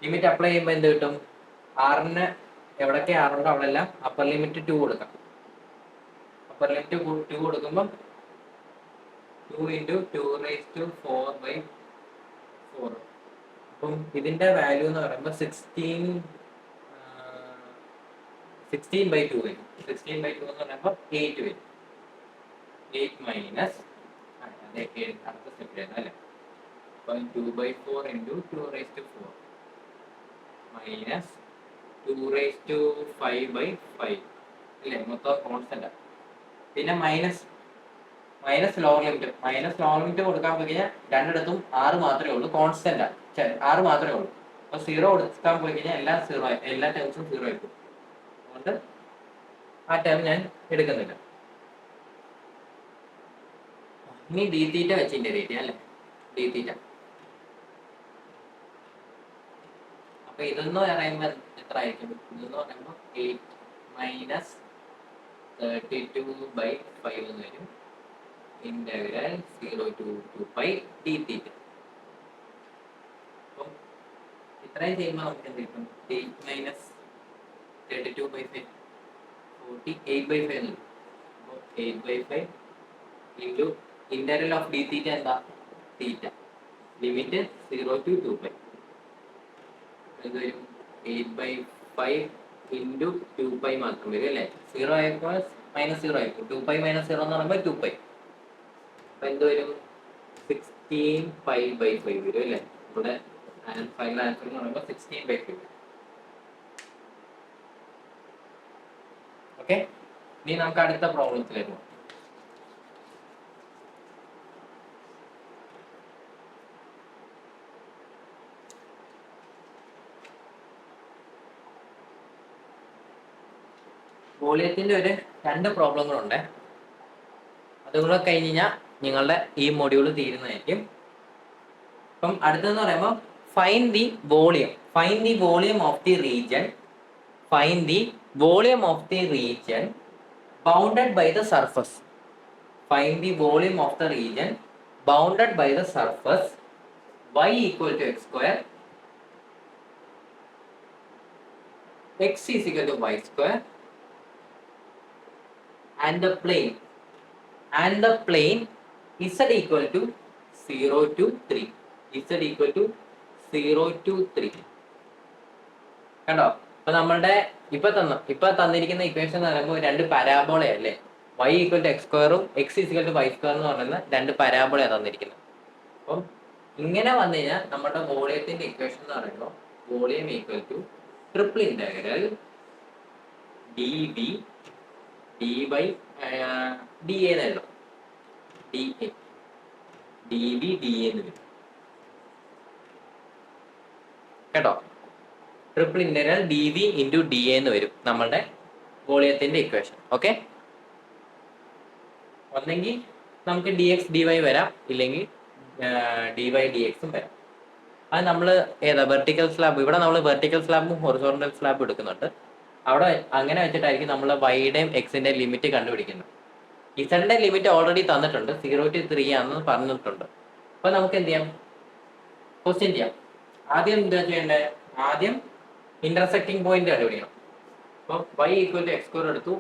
ലിമിറ്റ് അപ്ലൈ ചെയ്യുമ്പോൾ എന്ത് കിട്ടും? ആറിന് എവിടൊക്കെ ആറുണ്ടോ അവിടെല്ലാം അപ്പർ ലിമിറ്റ് 2 കൊടുക്കാം. അപ്പർ ലിമിറ്റ് 2 കൊടുക്കുമ്പോൾ 2 into 2 raised to 4/4. അപ്പം ഇതിന്റെ വാല്യൂ എന്ന് പറയുമ്പോൾ 16/2 വരും. 16/2 എന്ന് പറയുമ്പോൾ 8 വരും. 8 മൈനസ് അടുത്ത സ്റ്റെപ്പിലാണ് അല്ലേ? അപ്പം 2/4 into 2 raised to 4 minus 2 raised to 5/5 അല്ലേ? മൊത്തം കോൺസ്റ്റന്റ്. പിന്നെ മൈനസ് ലോവർ ലിമിറ്റ് കൊടുക്കാൻ പോയി കഴിഞ്ഞാൽ രണ്ടിടത്തും 6 മാത്രമേ ഉള്ളൂ, കോൺസ്റ്റന്റ് 6 മാത്രമേ ഉള്ളൂ. അപ്പൊ 0 കൊടുക്കാൻ പോയി കഴിഞ്ഞാൽ എല്ലാ ടേംസും 0 ആയിരിക്കും. അതുകൊണ്ട് ആ ടേം ഞാൻ എടുക്കുന്നില്ല. ഇനി ഡി തീറ്റ വെച്ച് ഇന്റഗ്രേറ്റ് ചെയ്യാം അല്ലേ? ഡി തീറ്റ. അപ്പൊ ഇതെന്ന് പറയുമ്പോൾ എത്ര ആയിരിക്കും? ഇതെന്ന് പറയുമ്പോൾ 8 മൈനസ് 32/5 എന്ന് വരും. Integral 0 to 2 pi d theta. അപ്പം ഇത്രയും ചെയ്യുമ്പോൾ നമുക്ക് എന്ത് കിട്ടും? 8 മൈനസ് 32/5 48/5 എന്ന് കിട്ടും. അപ്പോൾ 8/5 into integral of d theta എന്താ? തീറ്റ. Limit 0 to 2 pi. ഇത് വരും 8/5 ഇൻറ്റു 2 pi മാത്രം വരും അല്ലേ? 0 ആയപ്പോൾ -0 ആയിരിക്കും. 2π - 0 എന്ന് പറയുമ്പോൾ 2π. അപ്പൊ എന്ത് വരും? 16π/5 വരും അല്ലേ? ഇവിടെ ഫൈനൽ ആൻസർ എന്ന് പറയുമ്പോൾ 16/5 വരും. ഓക്കെ, ഇനി നമുക്ക് അടുത്ത പ്രോബ്ലത്തിലേക്ക് പോകാം. വോളിയത്തിന്റെ ഒരു 2 പ്രോബ്ലങ്ങളുണ്ട്. അതുകൂടെ കഴിഞ്ഞ് കഴിഞ്ഞാൽ നിങ്ങളുടെ ഈ മൊഡ്യൂൾ തീരുന്നതായിരിക്കും. അപ്പം അടുത്തെന്ന് പറയുമ്പോൾ find the volume of the region bounded by the surface. Find the volume of the region bounded by the surface y equal to x square, x is equal to y square, and the plane z equal to 0 to 3. z equal to 0 to 3. കണ്ടോ? അപ്പൊ നമ്മളുടെ ഇപ്പൊ തന്നിരിക്കുന്ന equation എന്ന് പറയുമ്പോൾ 2 പരാബോളയല്ലേ? y equal to x സ്ക്വയറും x is equal to y square എന്ന് പറയുന്ന 2 പരാബോളയാണ് തന്നിരിക്കുന്നത്. അപ്പം ഇങ്ങനെ വന്നു കഴിഞ്ഞാൽ നമ്മുടെ വോളിയത്തിന്റെ ഇക്വേഷൻ എന്ന് പറയുമ്പോൾ volume equal two triple integral dv dy dA എന്നല്ലോ, dv dA എന്ന് വരും കേട്ടോ. Triple integral dv into dA എന്ന് വരും നമ്മളുടെ വോളിയത്തിന്റെ ഇക്വേഷൻ. ഓക്കെ, ഒന്നെങ്കിൽ നമുക്ക് dx dy വരാം, ഇല്ലെങ്കിൽ dy dxും വരാം. അത് നമ്മൾ ഏതാ വെർട്ടിക്കൽ സ്ലാബ്, ഇവിടെ നമ്മൾ വെർട്ടിക്കൽ സ്ലാബും ഹൊറിസോണ്ടൽ സ്ലാബും എടുക്കുന്നുണ്ട്. അവിടെ അങ്ങനെ വെച്ചിട്ടായിരിക്കും നമ്മൾ വൈയുടെയും എക്സിന്റെ ലിമിറ്റ് കണ്ടുപിടിക്കുന്നത്. ഇസഡിന്റെ ലിമിറ്റ് ഓൾറെഡി തന്നിട്ടുണ്ട്, 0 to 3 ആണെന്ന് പറഞ്ഞിട്ടുണ്ട്. അപ്പൊ നമുക്ക് എന്ത് ചെയ്യാം? ക്വസ്റ്റ്യൻ ചെയ്യാം. ആദ്യം എന്താ ചെയ്യേണ്ടത്? ആദ്യം ഇന്റർസെക്റ്റിംഗ് പോയിന്റ് കണ്ടുപിടിക്കണം. അപ്പോൾ y equal to x square എടുത്തു,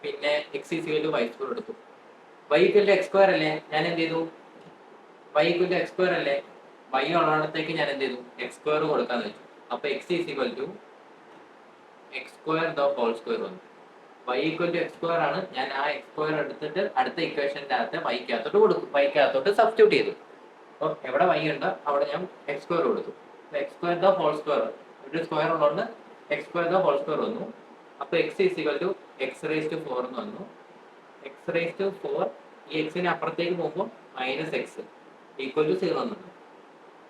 പിന്നെ x is equal to y square എടുത്തു. y equal to x square അല്ലേ, ഞാൻ എന്ത് ചെയ്തു? y equal to x square അല്ലേ, y ഉള്ളിടത്തേക്ക് ഞാൻ എന്ത് ചെയ്തു? എക്സ് സ്ക്വയർ കൊടുക്കാന്ന് വെച്ചു. അപ്പൊ x is equal to x square the whole square വന്നു. y equal to x square ആണ്, ഞാൻ ആ എക്സ് സ്ക്വയർ എടുത്തിട്ട് അടുത്ത ഇക്വേഷൻ്റെ അകത്ത് വൈക്കകത്തോട്ട് കൊടുക്കും, വൈക്കകത്തോട്ട് സബ്സ്റ്റിറ്റ്യൂട്ട് ചെയ്തു. അപ്പോൾ എവിടെ y ഉണ്ട് അവിടെ ഞാൻ എക്സ് സ്ക്വയർ കൊടുത്തു. X square the whole square, ഒരു സ്ക്വയർ ഉള്ളതുകൊണ്ട് x square the whole square വന്നു. അപ്പോൾ x is equal to x raise to 4 എന്ന് വന്നു. എക്സ് റേസ് ടു 4 ഈ എക്സിന് അപ്പുറത്തേക്ക് പോകുമ്പോൾ മൈനസ് എക്സ് ഈക്വൽ ടു 0 എന്നുണ്ട്.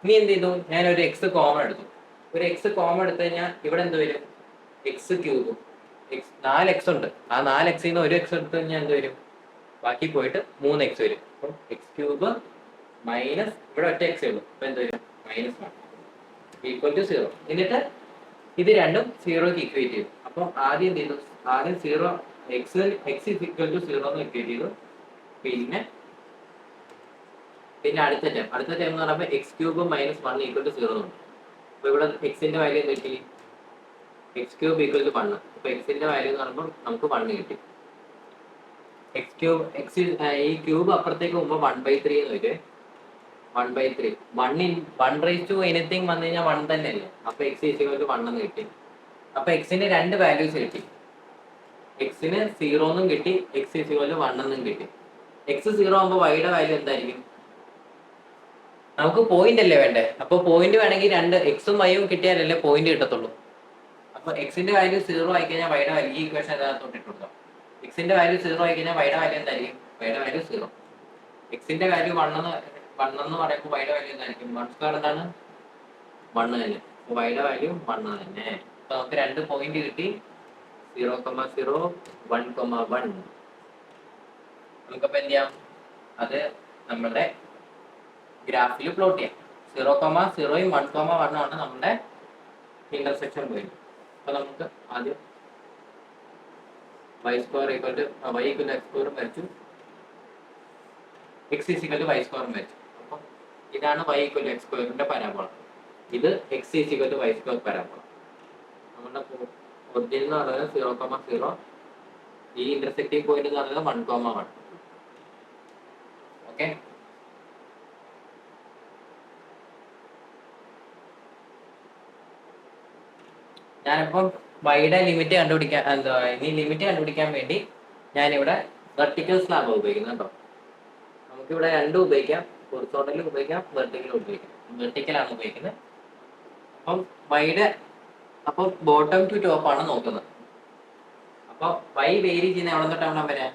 ഇനി എന്ത് ചെയ്തു? ഞാൻ ഒരു എക്സ് കോമൺ എടുത്തു. ഒരു എക്സ് കോമൺ എടുത്തു കഴിഞ്ഞാൽ ഇവിടെ എന്ത് വരും? X cube. 4x ഉണ്ട്, ആ 4x നിന്ന് ഒരു എക്സ് എടുത്തു കഴിഞ്ഞാൽ എന്ത് വരും? ബാക്കി പോയിട്ട് 3x വരും. അപ്പം എക്സ് ക്യൂബ് മൈനസ് ഇവിടെ ഒറ്റ എക്സ് ഉള്ളൂ, അപ്പൊ എന്ത് വരും? -1 ഈക്വൽ ടു 0. എന്നിട്ട് ഇത് രണ്ടും 0ക്ക് ഇക്വേറ്റ് ചെയ്തു. അപ്പം ആദ്യം എന്ത് ചെയ്തു? ആദ്യം 0 എക്സ് ഈക്വൽ ടു 0 എന്ന് ഇക്വേറ്റ് ചെയ്തു. പിന്നെ അടുത്ത ടൈം എന്ന് പറയുമ്പോൾ എക്സ് ക്യൂബ് -1 ഈക്വൽ ടു 0 ഉണ്ട്. അപ്പൊ ഇവിടെ എക്സിന്റെ വാല്യൂ എന്ത് കിട്ടി? X cube equal to 1. അപ്പൊ എക്സിന്റെ വാല്യൂ എന്ന് പറയുമ്പോൾ നമുക്ക് 1 കിട്ടി. എക്സ് ക്യൂബ് ഈ ക്യൂബ് അപ്പുറത്തേക്ക് പോകുമ്പോൾ 1/3 എന്ന് വരും. 1/3 1 റേസ് ടു എനിത്തിങ് വന്നു കഴിഞ്ഞാൽ 1 തന്നെയല്ലേ. അപ്പൊ എക്സ് ഈക്വൽ ടു 1 എന്ന് കിട്ടി. അപ്പൊ എക്സിന് 2 വാല്യൂസ് കിട്ടി. എക്സിന് 0 എന്നും കിട്ടി, എക്സ് ഈക്വൽ ടു 1 എന്നും കിട്ടി. എക്സ് 0 ആകുമ്പോൾ വൈയുടെ വാല്യൂ എന്തായിരിക്കും? നമുക്ക് പോയിന്റ് അല്ലേ വേണ്ടേ? അപ്പൊ പോയിന്റ് വേണമെങ്കിൽ 2 എക്സും വൈയും കിട്ടിയാലല്ലേ പോയിന്റ് കിട്ടത്തുള്ളൂ. അപ്പൊ എക്സിന്റെ വാല്യൂ 0 ആയി കഴിഞ്ഞാൽ വൈയുടെ വാല്യൂ ഈ ഇക്വേഷൻ അതിനകത്തോട്ട് ഇട്ട് കൊടുക്കാം. എക്സിന്റെ വാല്യൂ 0 ആയി കഴിഞ്ഞാൽ വൈയുടെ വാല്യൂ എന്തായിരിക്കും? വൈയുടെ വാല്യൂ 0. എക്സിന്റെ വാല്യൂ 1 എന്ന് പറയുമ്പോൾ വൈയുടെ വാല്യൂ എന്തായിരിക്കും? 1 സ്ക്വയർ എന്താണ്? 1 തന്നെ. അപ്പൊ വൈയുടെ വാല്യൂ 1 തന്നെ. അപ്പൊ നമുക്ക് 2 പോയിന്റ് കിട്ടി, 0,0 1,1. നമുക്കപ്പോ എന്ത് ചെയ്യാം? അത് നമ്മുടെ ഗ്രാഫിൽ പ്ലോട്ട് ചെയ്യാം. 0,0യും 1,1 ആണ് നമ്മുടെ ഇന്റർസെക്ഷൻ പോയിന്റ്. അപ്പൊ നമുക്ക് ആദ്യം y square equal to x square വരച്ചു, x is equal to y square വരച്ചു. അപ്പം ഇതാണ് y ഈക്വൽ ടു എക്സ് സ്ക്വയറിന്റെ പരാബോള, ഇത് x is equal to y square parabola. നമ്മുടെ ഒറിജിൻ എന്ന് പറയുന്നത് 0,0, ഈ ഇന്റർസെക്റ്റിംഗ് പോയിന്റ് എന്ന് പറയുന്നത് 1,1. ഓക്കെ, ഞാനിപ്പം വൈയുടെ ലിമിറ്റ് കണ്ടുപിടിക്കാൻ വേണ്ടി ഞാനിവിടെ വെർട്ടിക്കൽ സ്ലാബ് ഉപയോഗിക്കുന്നത് കേട്ടോ. നമുക്കിവിടെ രണ്ടും ഉപയോഗിക്കാം, ഹൊറിസോണ്ടലും ഉപയോഗിക്കാം, വെർട്ടിക്കലും ഉപയോഗിക്കാം. വെർട്ടിക്കലാണ് ഉപയോഗിക്കുന്നത്. അപ്പം വൈയുടെ അപ്പം ബോട്ടം ടു ടോപ്പ് ആണ് നോക്കുന്നത്. അപ്പൊ വൈ വേരി ചെയ്യുന്ന എവിടെ തൊട്ട് എവിടെ വരെ?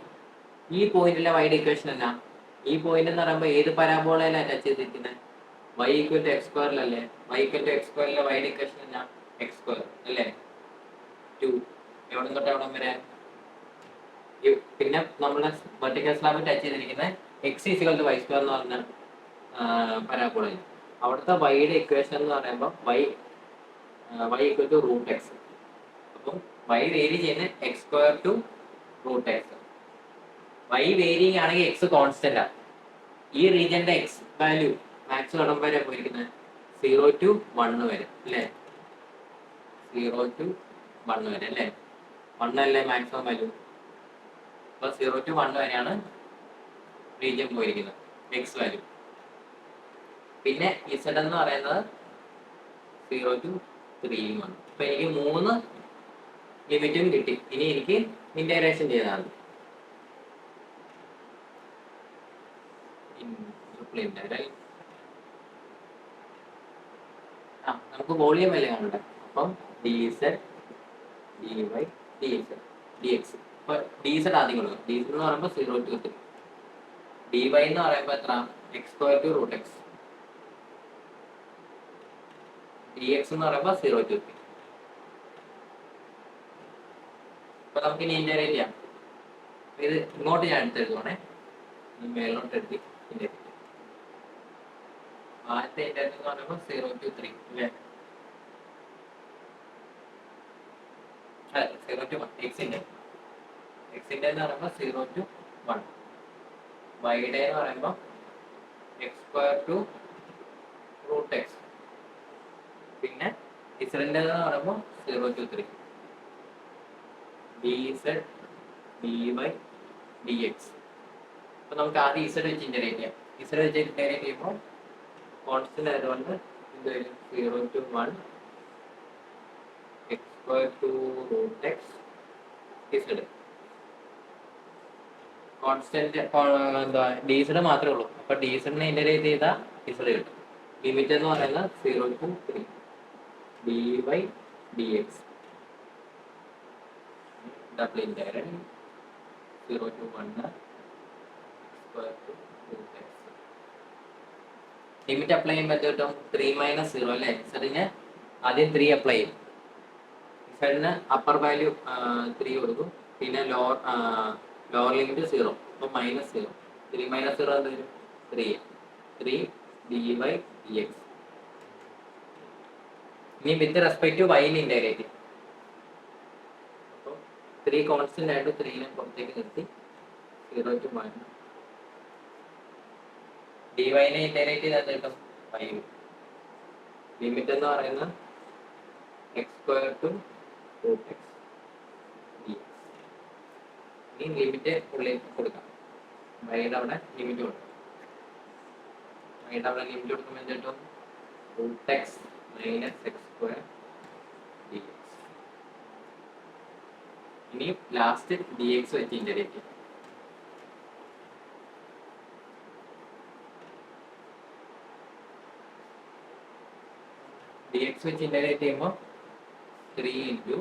ഈ പോയിന്റിലെ വൈയുടെ ഇക്വേഷൻ എന്നാ? ഈ പോയിന്റ് എന്ന് പറയുമ്പോൾ ഏത് പരാബോളയിലാണ് ടച്ച് ചെയ്തിരിക്കുന്നത്? y ഈക്വൽ ടു എക്സ് സ്ക്വയറിലല്ലേ? y ഈക്വൽ ടു എക്സ് സ്ക്വയറിലെ വൈയുടെ ഇക്വേഷൻ എന്നാ? എക്സ് സ്ക്വയർ അല്ലേ? 2 എവിടെ തൊട്ട് എവിടെ വരെ? പിന്നെ നമ്മുടെ വെർട്ടിക്കൽ സ്ലാബ് ടച്ച് ചെയ്തിരിക്കുന്നത് x equal to y square എന്ന് പറഞ്ഞ പരാബോളയിൽ. അവിടുത്തെ വൈയുടെ ഇക്വേഷൻ എന്ന് പറയുമ്പോൾ y equal to root x. അപ്പം y വേരി ചെയ്യുന്നത് x square to root x. y varying ആണെങ്കിൽ എക്സ് കോൺസ്റ്റന്റ് ആണ്. ഈ റീജിയന്റെ എക്സ് വാല്യൂ മാക്സ് കടം വരെ പോയിരിക്കുന്നത് 0 to 1 വരെ അല്ലേ? 0 to 1 വരെ അല്ലേ? 1 അല്ലേ മാക്സിമം വാല്യൂ? അപ്പൊ 0 to 1 വരെയാണ് റീജിയൻ പോയിരിക്കുന്നത് എക്സ് വാല്യൂ. പിന്നെ ഇസഡ് എന്ന് പറയുന്നത് 0 to 3 ആണ്. അപ്പൊ എനിക്ക് 3 ലിമിറ്റും കിട്ടി. ഇനി എനിക്ക് ഇന്റഗ്രേഷൻ ചെയ്താൽ മതി. നമുക്ക് വോളിയം അല്ലേ കാണണ്ടേ? അപ്പം dz dy dx dx. അപ്പൊ dz ആദ്യം കൊടുക്കും. dz എന്ന് പറയുമ്പോൾ 0 to 3. dy എന്ന് പറയുമ്പോൾ എത്ര? X square to root x. dx എന്ന് പറയുമ്പോൾ 0 to 3. അപ്പൊ നമുക്ക് ഇനി ഇന്റഗ്രേറ്റ് ചെയ്യാം. ഇത് ഇങ്ങോട്ട് ഞാൻ എടുത്തെഴുതുവാണേ, മേലോട്ട് എടുത്ത് ഇന്റഗ്രേറ്റ്. ആദ്യത്തെ ഇന്റഗ്രേറ്റ് എന്ന് പറയുമ്പോൾ 0 to 3 അല്ലേ? 0 to 1 എക്സിന്റെ എന്ന് പറയുമ്പോൾ 0 to 1. വൈയുടെ എന്ന് പറയുമ്പോൾ x square to root x. പിന്നെ ഇസഡിന്റെ എന്ന് പറയുമ്പോൾ 0 to 3. dz dy dx. അപ്പൊ നമുക്ക് ആദ്യം ഇസഡ് വെച്ച് ഇന്റഗ്രേറ്റ് ചെയ്യാം. ഇസഡ് വെച്ച് ഇന്റഗ്രേറ്റ് ചെയ്യുമ്പോൾ കോൺസ്റ്റന്റ് ആയതുകൊണ്ട് ഇത് 0 to 1 x square to root x z. Constant എന്താ ഡിസഡ് മാത്രമേ ഉള്ളൂ. അപ്പൊ ഡിസഡിനെ ഇന്റഗ്രേറ്റ് ചെയ്താൽ ഇസഡ് കിട്ടും. ലിമിറ്റ് എന്ന് പറയുന്നത് 0 to 3 dy dx. Double integral 0 to 1 square to root x. Limit apply ചെയ്യുമ്പോൾ കിട്ടും 3 - 0 അല്ലേ? ഇസഡിന് ആദ്യം 3 അപ്ലൈ ചെയ്യും. ഇസഡിന് അപ്പർ വാല്യൂ 3 കൊടുക്കും. പിന്നെ ലോവർ ലിമിറ്റ് 0. അപ്പോൾ -0. 3 - 0 എന്ത് വരും? 3 dy dx. ഇനി വിത്ത് റെസ്പെക്ട് ടു വൈയിൽ ഇന്റഗ്രേറ്റ് ചെയ്യും. അപ്പോൾ 3 കോൺസ്റ്റന്റ് ആയിട്ട് 3നെ പുറത്തേക്ക് നിർത്തി 0 to 1 ഡിവൈനെ ഇന്റഗ്രേറ്റ് ചെയ്താൽ കിട്ടും 5. ലിമിറ്റ് എന്ന് പറയുന്നത് x square to root x dx. ഇനി ലിമിറ്റ് ഉള്ളിൽ കൊടുക്കാം. വൈയുടെ അവിടെ ലിമിറ്റ് കൊടുക്കാം. വൈയുടെ അവിടെ ലിമിറ്റ് കൊടുക്കുമ്പോൾ എന്ത് കിട്ടും? Root x minus x square dx. ഇനി ലാസ്റ്റ് dx വെച്ച് ഇന്റഗ്രേറ്റ് ചെയ്യും. dx വെച്ച് ഇന്റഗ്രേറ്റ് ചെയ്യുമ്പോൾ 3 into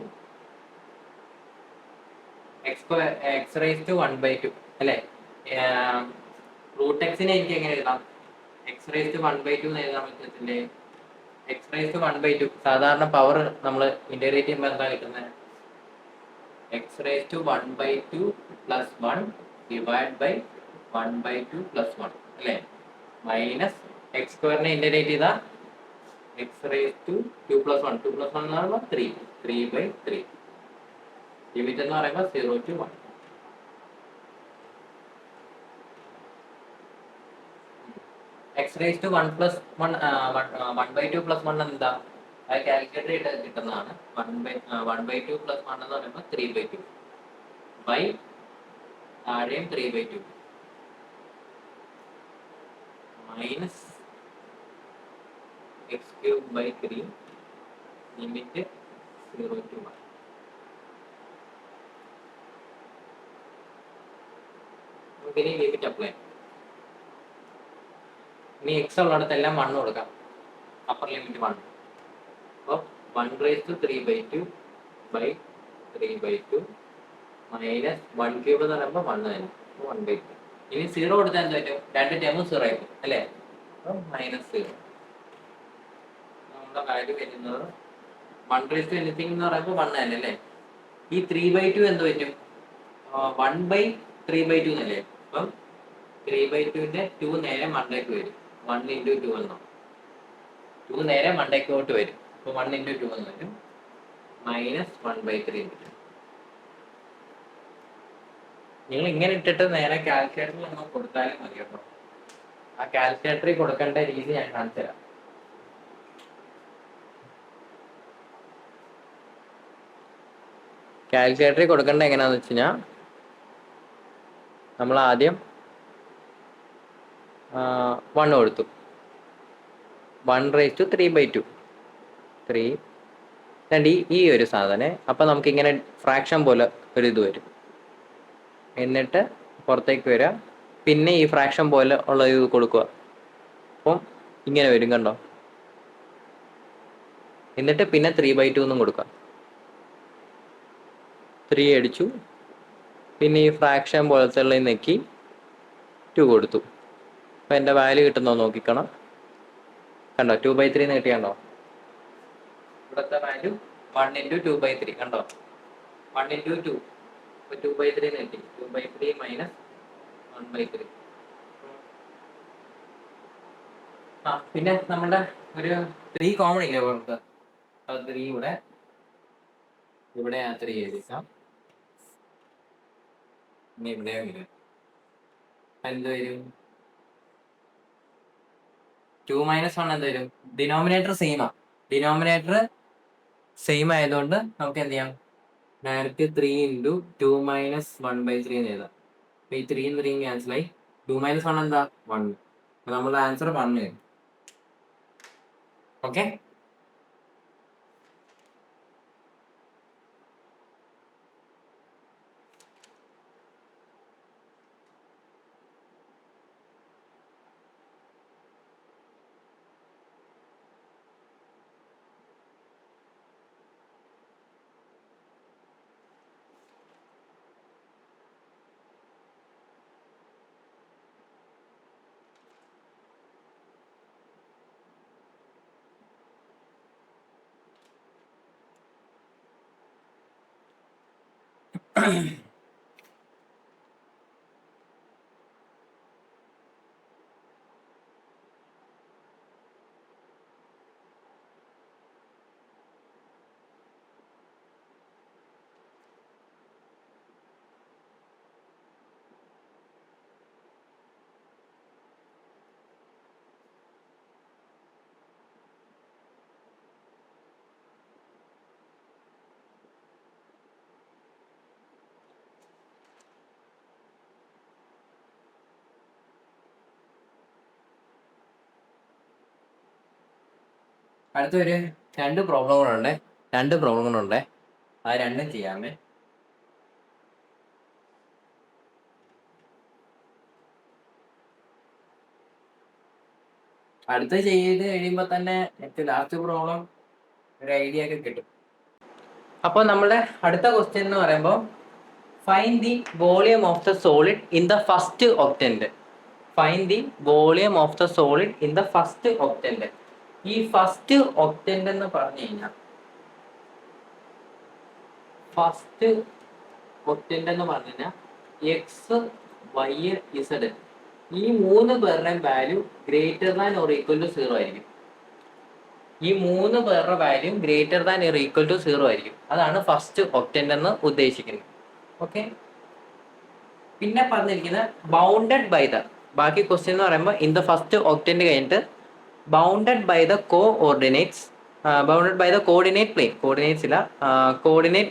x raised to 1/2 അല്ലേ? റൂട്ട് എക്സിനെ എനിക്ക് എങ്ങനെ എഴുതാം? x raised to 1/2 എന്ന് എഴുതാൻ പറ്റത്തില്ലേ? x raised to 1/2 സാധാരണ പവർ നമ്മൾ ഇന്റഗ്രേറ്റ് ചെയ്യുമ്പോൾ എന്താ കിട്ടുന്നത്? x raised to 1/2 plus 1 divided by 1/2 plus 1 അല്ലേ? മൈനസ് എക്സ് സ്ക്വയറിനെ ഇന്റഗ്രേറ്റ് ചെയ്താൽ x raised to 2 plus 1 2 plus 1 എന്ന് പറയുമ്പോൾ 3/3. ലിമിറ്റ് എന്ന് പറയുമ്പോൾ 0 to 1. x raised to 1 plus 1 1/2 plus 1 എന്താ? അത് കാൽക്കുലേറ്റ് ചെയ്ത് കിട്ടുന്നതാണ്. 1/2 plus 1 എന്ന് പറയുമ്പോൾ 3/2 ബൈ താഴെയും 3/2 minus x cube by 3 limit 0 to 1. നമുക്കിനി ലിമിറ്റ് അപ്ലൈ ചെയ്യാം. ഇനി എക്സ് ഉള്ളിടത്തെല്ലാം 1 കൊടുക്കാം. Upper limit 1. അപ്പോൾ 1/3/2 ബൈ 3/2 മൈനസ് 1³ എന്ന് പറയുമ്പോൾ 1 തന്നെ. 1/3. ഇനി 0 കൊടുത്താൽ എന്താ പറ്റും? 2 ടേമും 0 ആയിരിക്കും അല്ലേ? അപ്പം -0. നമ്മുടെ വാല്യൂ വരുന്നത് 1/anything എന്ന് പറയുമ്പോൾ 1 തന്നെ അല്ലേ? ഈ 3/2 എന്ത് പറ്റും? 1/3/2 എന്നല്ലേ? അപ്പം 3/2ന്റെ 2 നേരെ മണ്ടേക്ക് വരും. 1 × 2 എന്നോ 2 നേരെ മണ്ടേക്കോട്ട് വരും. അപ്പോൾ 1 × 2 എന്ന് വരും. -1/3 വരും. നിങ്ങൾ ഇങ്ങനെ ഇട്ടിട്ട് നേരെ കാൽക്കുലേറ്ററിൽ ഒന്ന് കൊടുത്താലും മതി കേട്ടോ. ആ കാൽക്കുലേറ്ററിൽ കൊടുക്കേണ്ട രീതി ഞാൻ കാണിച്ചു തരാം. കാൽക്കുലേറ്ററിൽ കൊടുക്കേണ്ട എങ്ങനെയാണെന്ന് വെച്ച് കഴിഞ്ഞാൽ നമ്മൾ ആദ്യം 1 കൊടുത്തു. 1/3/2 3 ഈ ഒരു സാധനം. അപ്പം നമുക്കിങ്ങനെ ഫ്രാക്ഷൻ പോലെ ഒരു ഇത് വരും. എന്നിട്ട് പുറത്തേക്ക് വരിക. പിന്നെ ഈ ഫ്രാക്ഷൻ പോലെ ഉള്ള ഇത് കൊടുക്കുക. അപ്പം ഇങ്ങനെ വരും കണ്ടോ. എന്നിട്ട് പിന്നെ 3/2 എന്നും കൊടുക്കുക. 3 അടിച്ചു. പിന്നെ ഈ ഫ്രാക്ഷൻ പോലത്തെ ഉള്ള നെക്കി 2 കൊടുത്തു. അപ്പം എൻ്റെ വാല്യൂ കിട്ടുന്നോ നോക്കിക്കണം. കണ്ടോ 2/3 എന്ന് കിട്ടിയാണ്ടോ. ഇവിടുത്തെ വാല്യൂ 1 × 2/3 കണ്ടോ. 1 × 2 അപ്പോൾ 2/3 എന്ന് കിട്ടി. 2/3 മൈനസ് 1/3. പിന്നെ നമ്മുടെ ഒരു 3 കോമൺ ഇല്ലേ പുറത്ത്. അത് 3 ഇവിടെ ആ 3 എഴുതിക്കാം. ഇനി ഇവിടെ വരും. എന്ത് വരും? 2 - 1 എന്ത് വരും? ഡിനോമിനേറ്റർ സെയിം ആയതുകൊണ്ട് നമുക്ക് എന്ത് ചെയ്യാം? ഡയറക്റ്റ് 3 × 2 - 1/3 എന്ന് എഴുതാം. അപ്പോൾ ഈ 3 യും 3 ക്യാൻസലായി. 2 - 1 എന്താ? 1. അപ്പോൾ നമ്മുടെ ആൻസർ 1 വരും. ഓക്കെ. അടുത്തൊരു 2 പ്രോബ്ലങ്ങളുണ്ട്. അത് രണ്ടും ചെയ്യാമേ. അടുത്ത് ചെയ്ത് കഴിയുമ്പോൾ തന്നെ ലാസ്റ്റ് പ്രോബ്ലം ഒരു ഐഡിയ ഒക്കെ കിട്ടും. അപ്പോൾ നമ്മുടെ അടുത്ത ക്വസ്റ്റ്യൻ എന്ന് പറയുമ്പോൾ find the volume of the solid in the first octant. ഈ ഫസ്റ്റ് ഒക്ടന്റ് എന്ന് പറഞ്ഞു കഴിഞ്ഞാൽ എക്സ് വൈ ഇസഡ് ഈ 3 പേരുടെയും value greater than or equal to 0 ആയിരിക്കും. അതാണ് ഫസ്റ്റ് ഒക്ടന്റ് എന്ന് ഉദ്ദേശിക്കുന്നത്. ഓക്കെ. പിന്നെ പറഞ്ഞിരിക്കുന്നത് ബൗണ്ടഡ് ബൈ ദ, ബാക്കി ക്വസ്റ്റ്യൻ എന്ന് പറയുമ്പോൾ ഇൻ ദ ഫസ്റ്റ് ഒക്ടന്റ് കഴിഞ്ഞിട്ട് bounded by the coordinate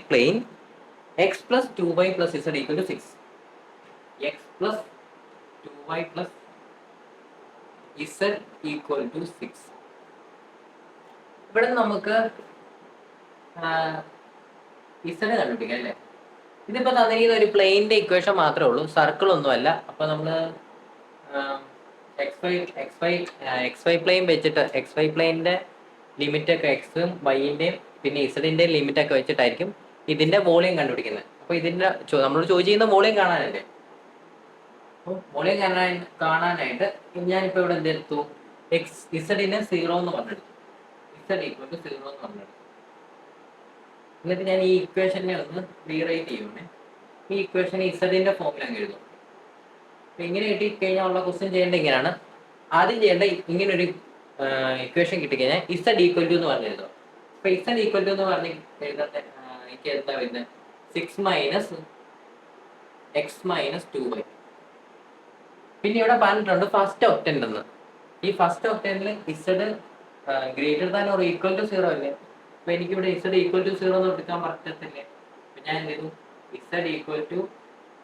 plane x plus 2y plus z equal to 6. x plus 2y plus z equal to 6. ഇവിടെ നമുക്ക് z കണ്ടുപിടിക്കാം അല്ലേ. ഇതിപ്പോൾ തന്നിരിക്കുന്ന ഒരു പ്ലെയിൻ്റെ ഇക്വേഷൻ മാത്രമേ ഉള്ളൂ, സർക്കിൾ ഒന്നുമല്ല. അപ്പോൾ നമ്മൾ എക്സ് വൈ പ്ലെയിൻ വെച്ചിട്ട് എക്സ് വൈ പ്ലെയിൻ്റെ ലിമിറ്റൊക്കെ എക്സും വൈൻ്റെയും പിന്നെ ഇസഡിൻ്റെയും ലിമിറ്റൊക്കെ വെച്ചിട്ടായിരിക്കും ഇതിൻ്റെ വോളിയം കണ്ടുപിടിക്കുന്നത്. അപ്പോൾ ഇതിൻ്റെ നമ്മൾ ചോദിച്ചിരിക്കുന്ന വോളിയം കാണാനല്ലേ. അപ്പോൾ വോളിയം കാണാനായിട്ട് ഞാനിപ്പോൾ ഇവിടെ എന്തെടുത്തു, ഇസഡിനെ 0 എന്ന് പറഞ്ഞെടുത്തു. ഇസഡ് ഈക്വൽ ടു 0 എന്ന് പറഞ്ഞെടുത്തു. എന്നിട്ട് ഞാൻ ഈ ഇക്വേഷനെ ഒന്ന് റീറൈറ്റ് ചെയ്യുവാണ്. ഈ ഇക്വേഷൻ ഇസഡിൻ്റെ ഫോമിൽ അങ്ങ് എഴുതും. അപ്പം ഇങ്ങനെ കിട്ടിക്കഴിഞ്ഞാൽ ഉള്ള ക്വസ്റ്റ്യൻ ചെയ്യേണ്ടത് ഇങ്ങനെയാണ്. ആദ്യം ചെയ്യേണ്ട ഇങ്ങനൊരു ഇക്വേഷൻ കിട്ടിക്കഴിഞ്ഞാൽ ഇസഡ് ഈക്വൽ ടു എന്ന് പറഞ്ഞ് എഴുതുക. അപ്പോൾ ഇസഡ് ഈക്വൽ ടു എന്ന് പറഞ്ഞ് എഴുതുന്നത് എനിക്ക് എന്താ വരുന്നത്, 6 മൈനസ് എക്സ് മൈനസ് 2y. പിന്നെ ഇവിടെ പറഞ്ഞിട്ടുണ്ട് ഫസ്റ്റ് ഒക്ടൻ്റ് എന്ന്. ഈ ഫസ്റ്റ് ഒക്ടൻ്റിൽ z greater than or equal to 0 അല്ലേ. അപ്പോൾ എനിക്കിവിടെ ഇസഡ് ഈക്വൽ ടു 0 എന്ന് എടുക്കാൻ പറ്റത്തില്ലേ. അപ്പം ഞാൻ എന്ത് ചെയ്തു,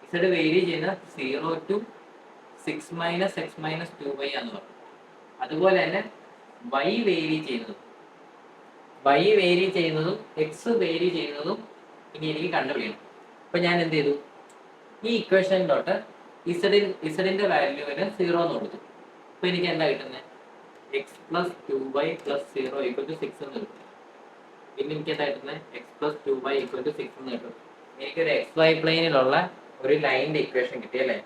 ഇസഡ് വേരി ചെയ്യുന്ന 0 to 6 minus x minus 2y എന്ന് പറഞ്ഞു. അതുപോലെ തന്നെ y വേരി ചെയ്യുന്നതും എക്സ് വേരി ചെയ്യുന്നതും ഇനി എനിക്ക് കണ്ടുപിടിക്കണം. അപ്പം ഞാൻ എന്ത് ചെയ്തു, ഈ ഇക്വേഷനിലോട്ട് ഇസഡിൻ്റെ വാല്യൂവിന് 0 എന്ന് കൊടുത്തു. അപ്പോൾ എനിക്ക് എന്താ കിട്ടുന്നത്, x plus 2y plus 0 equal to 6 എന്ന് കിട്ടും. പിന്നെ എനിക്ക് എന്താ കിട്ടുന്നത്, x plus 2y equal to 6 എന്ന് കിട്ടും. എനിക്കൊരു എക്സ് വൈ പ്ലെയിനിലുള്ള ഒരു ലൈനിൻ്റെ ഇക്വേഷൻ കിട്ടി അല്ലേ.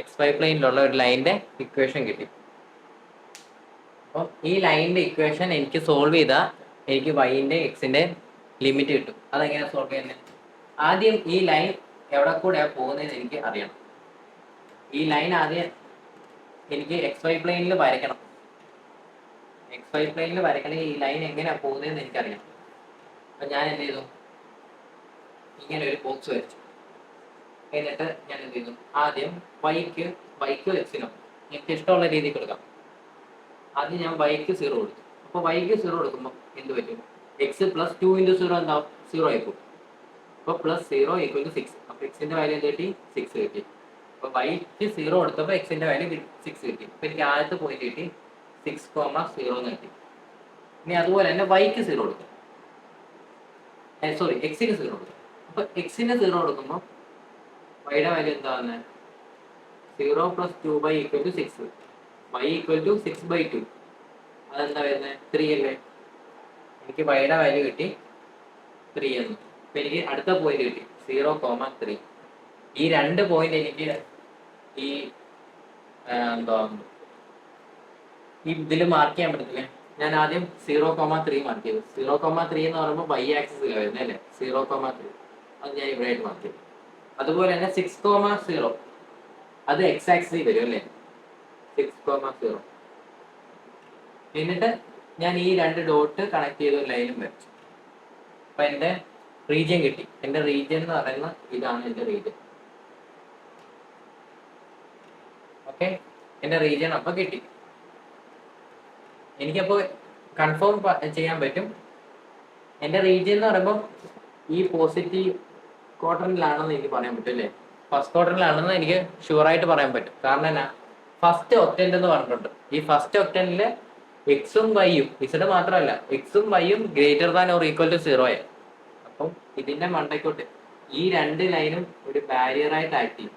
എക്സ് വൈ പ്ലെയിനിലുള്ള ഒരു ലൈനിൻ്റെ ഇക്വേഷൻ കിട്ടി. അപ്പോൾ ഈ ലൈനിൻ്റെ ഇക്വേഷൻ എനിക്ക് സോൾവ് ചെയ്താൽ എനിക്ക് വൈൻ്റെ എക്സിൻ്റെ ലിമിറ്റ് കിട്ടും. അതെങ്ങനെയാണ് സോൾവ് ചെയ്യുന്നത്, ആദ്യം ഈ ലൈൻ എവിടെ കൂടെയാണ് പോകുന്നതെന്ന് എനിക്ക് അറിയണം. ഈ ലൈൻ ആദ്യം എനിക്ക് എക്സ് വൈ പ്ലെയിനിൽ വരയ്ക്കണം. ഈ ലൈൻ എങ്ങനെയാണ് പോകുന്നതെന്ന് എനിക്കറിയാം. അപ്പം ഞാൻ എന്ത് ചെയ്തു, ഇങ്ങനെ ഒരു ബോക്സ് വരച്ചു. എന്നിട്ട് ഞാൻ എന്ത് ചെയ്തു, ആദ്യം വൈക്ക് എക്സിനോ എനിക്ക് ഇഷ്ടമുള്ള രീതിയിൽ കൊടുക്കാം. ആദ്യം ഞാൻ വൈക്ക് 0 കൊടുത്തു. അപ്പോൾ വൈക്ക് 0 കൊടുക്കുമ്പോൾ എന്ത് പറ്റും, എക്സ് പ്ലസ് 2 × 0 എന്താവും, 0 ആയിപ്പോകും. അപ്പോൾ പ്ലസ് 0 ഈക്വൽ ടു 6. അപ്പോൾ എക്സിൻ്റെ വാല്യൂ എന്ത് കിട്ടി, 6 കിട്ടി. അപ്പോൾ വൈക്ക് 0 കൊടുത്തപ്പോൾ എക്സിൻ്റെ വാല്യൂ 6 കിട്ടി. അപ്പോൾ എനിക്ക് ആദ്യത്തെ പോയിന്റ് കിട്ടി 6,0 എന്ന് കിട്ടി. ഇനി അതുപോലെ തന്നെ വൈക്ക് 0 കൊടുക്കും, എക്സിന് 0 കൊടുക്കും. അപ്പോൾ എക്സിന് 0 കൊടുക്കുമ്പോൾ വൈയുടെ വാല്യൂ എന്താ വന്നത്, 0 plus 2y equal to 6. y equal to 6/2. അതെന്താ വരുന്നത്, 3 അല്ലേ. എനിക്ക് വൈയുടെ വാല്യൂ കിട്ടി 3 എന്ന്. അപ്പം എനിക്ക് അടുത്ത പോയിന്റ് കിട്ടി 0,3. ഈ രണ്ട് പോയിന്റ് എനിക്ക് ഈ ഇതിൽ മാർക്ക് ചെയ്യാൻ പറ്റത്തില്ലേ. ഞാൻ ആദ്യം 0,3 മാർക്ക് ചെയ്തു. 0,3 എന്ന് പറയുമ്പോൾ y ആക്സിസിൽ വരുന്നത് അല്ലേ, 0,3. അത് ഞാൻ ഇവിടെ ആയിട്ട് മാർക്ക് ചെയ്തു. അതുപോലെ തന്നെ 6,0 അത് എക്സ് ആക്സിസിൽ വരും അല്ലേ, 6,0. എന്നിട്ട് ഞാൻ ഈ രണ്ട് ഡോട്ട് കണക്ട് ചെയ്ത ഒരു ലൈനും വരച്ചു. അപ്പം എൻ്റെ റീജിയൻ കിട്ടി. എൻ്റെ റീജിയൻ എന്ന് പറയുന്ന ഇതാണ് എൻ്റെ റീജിയൻ. ഓക്കെ, എൻ്റെ റീജിയൻ അപ്പോൾ കിട്ടി. എനിക്കപ്പോൾ കൺഫേം ചെയ്യാൻ പറ്റും എൻ്റെ റീജിയൻ എന്ന് പറയുമ്പോൾ ഈ പോസിറ്റീവ് ക്വാഡ്രന്റിലാണെന്ന് എനിക്ക് പറയാൻ പറ്റും അല്ലേ. ഫസ്റ്റ് ക്വാഡ്രന്റിലാണെന്ന് എനിക്ക് ഷുവറായിട്ട് പറയാൻ പറ്റും. കാരണം എന്നാ, ഫസ്റ്റ് ഒക്ടന്റ് എന്ന് പറഞ്ഞിട്ടുണ്ട്. ഈ ഫസ്റ്റ് ഒക്ടന്റിൽ എക്സും വൈയും, ഇസഡ് മാത്രമല്ല എക്സും വൈയും greater than or equal to 0 ആയി. അപ്പം ഇതിന്റെ മണ്ടയ്ക്കോട്ട് ഈ രണ്ട് ലൈനും ഒരു ബാരിയറായിട്ട് ആക്ട് ചെയ്യും.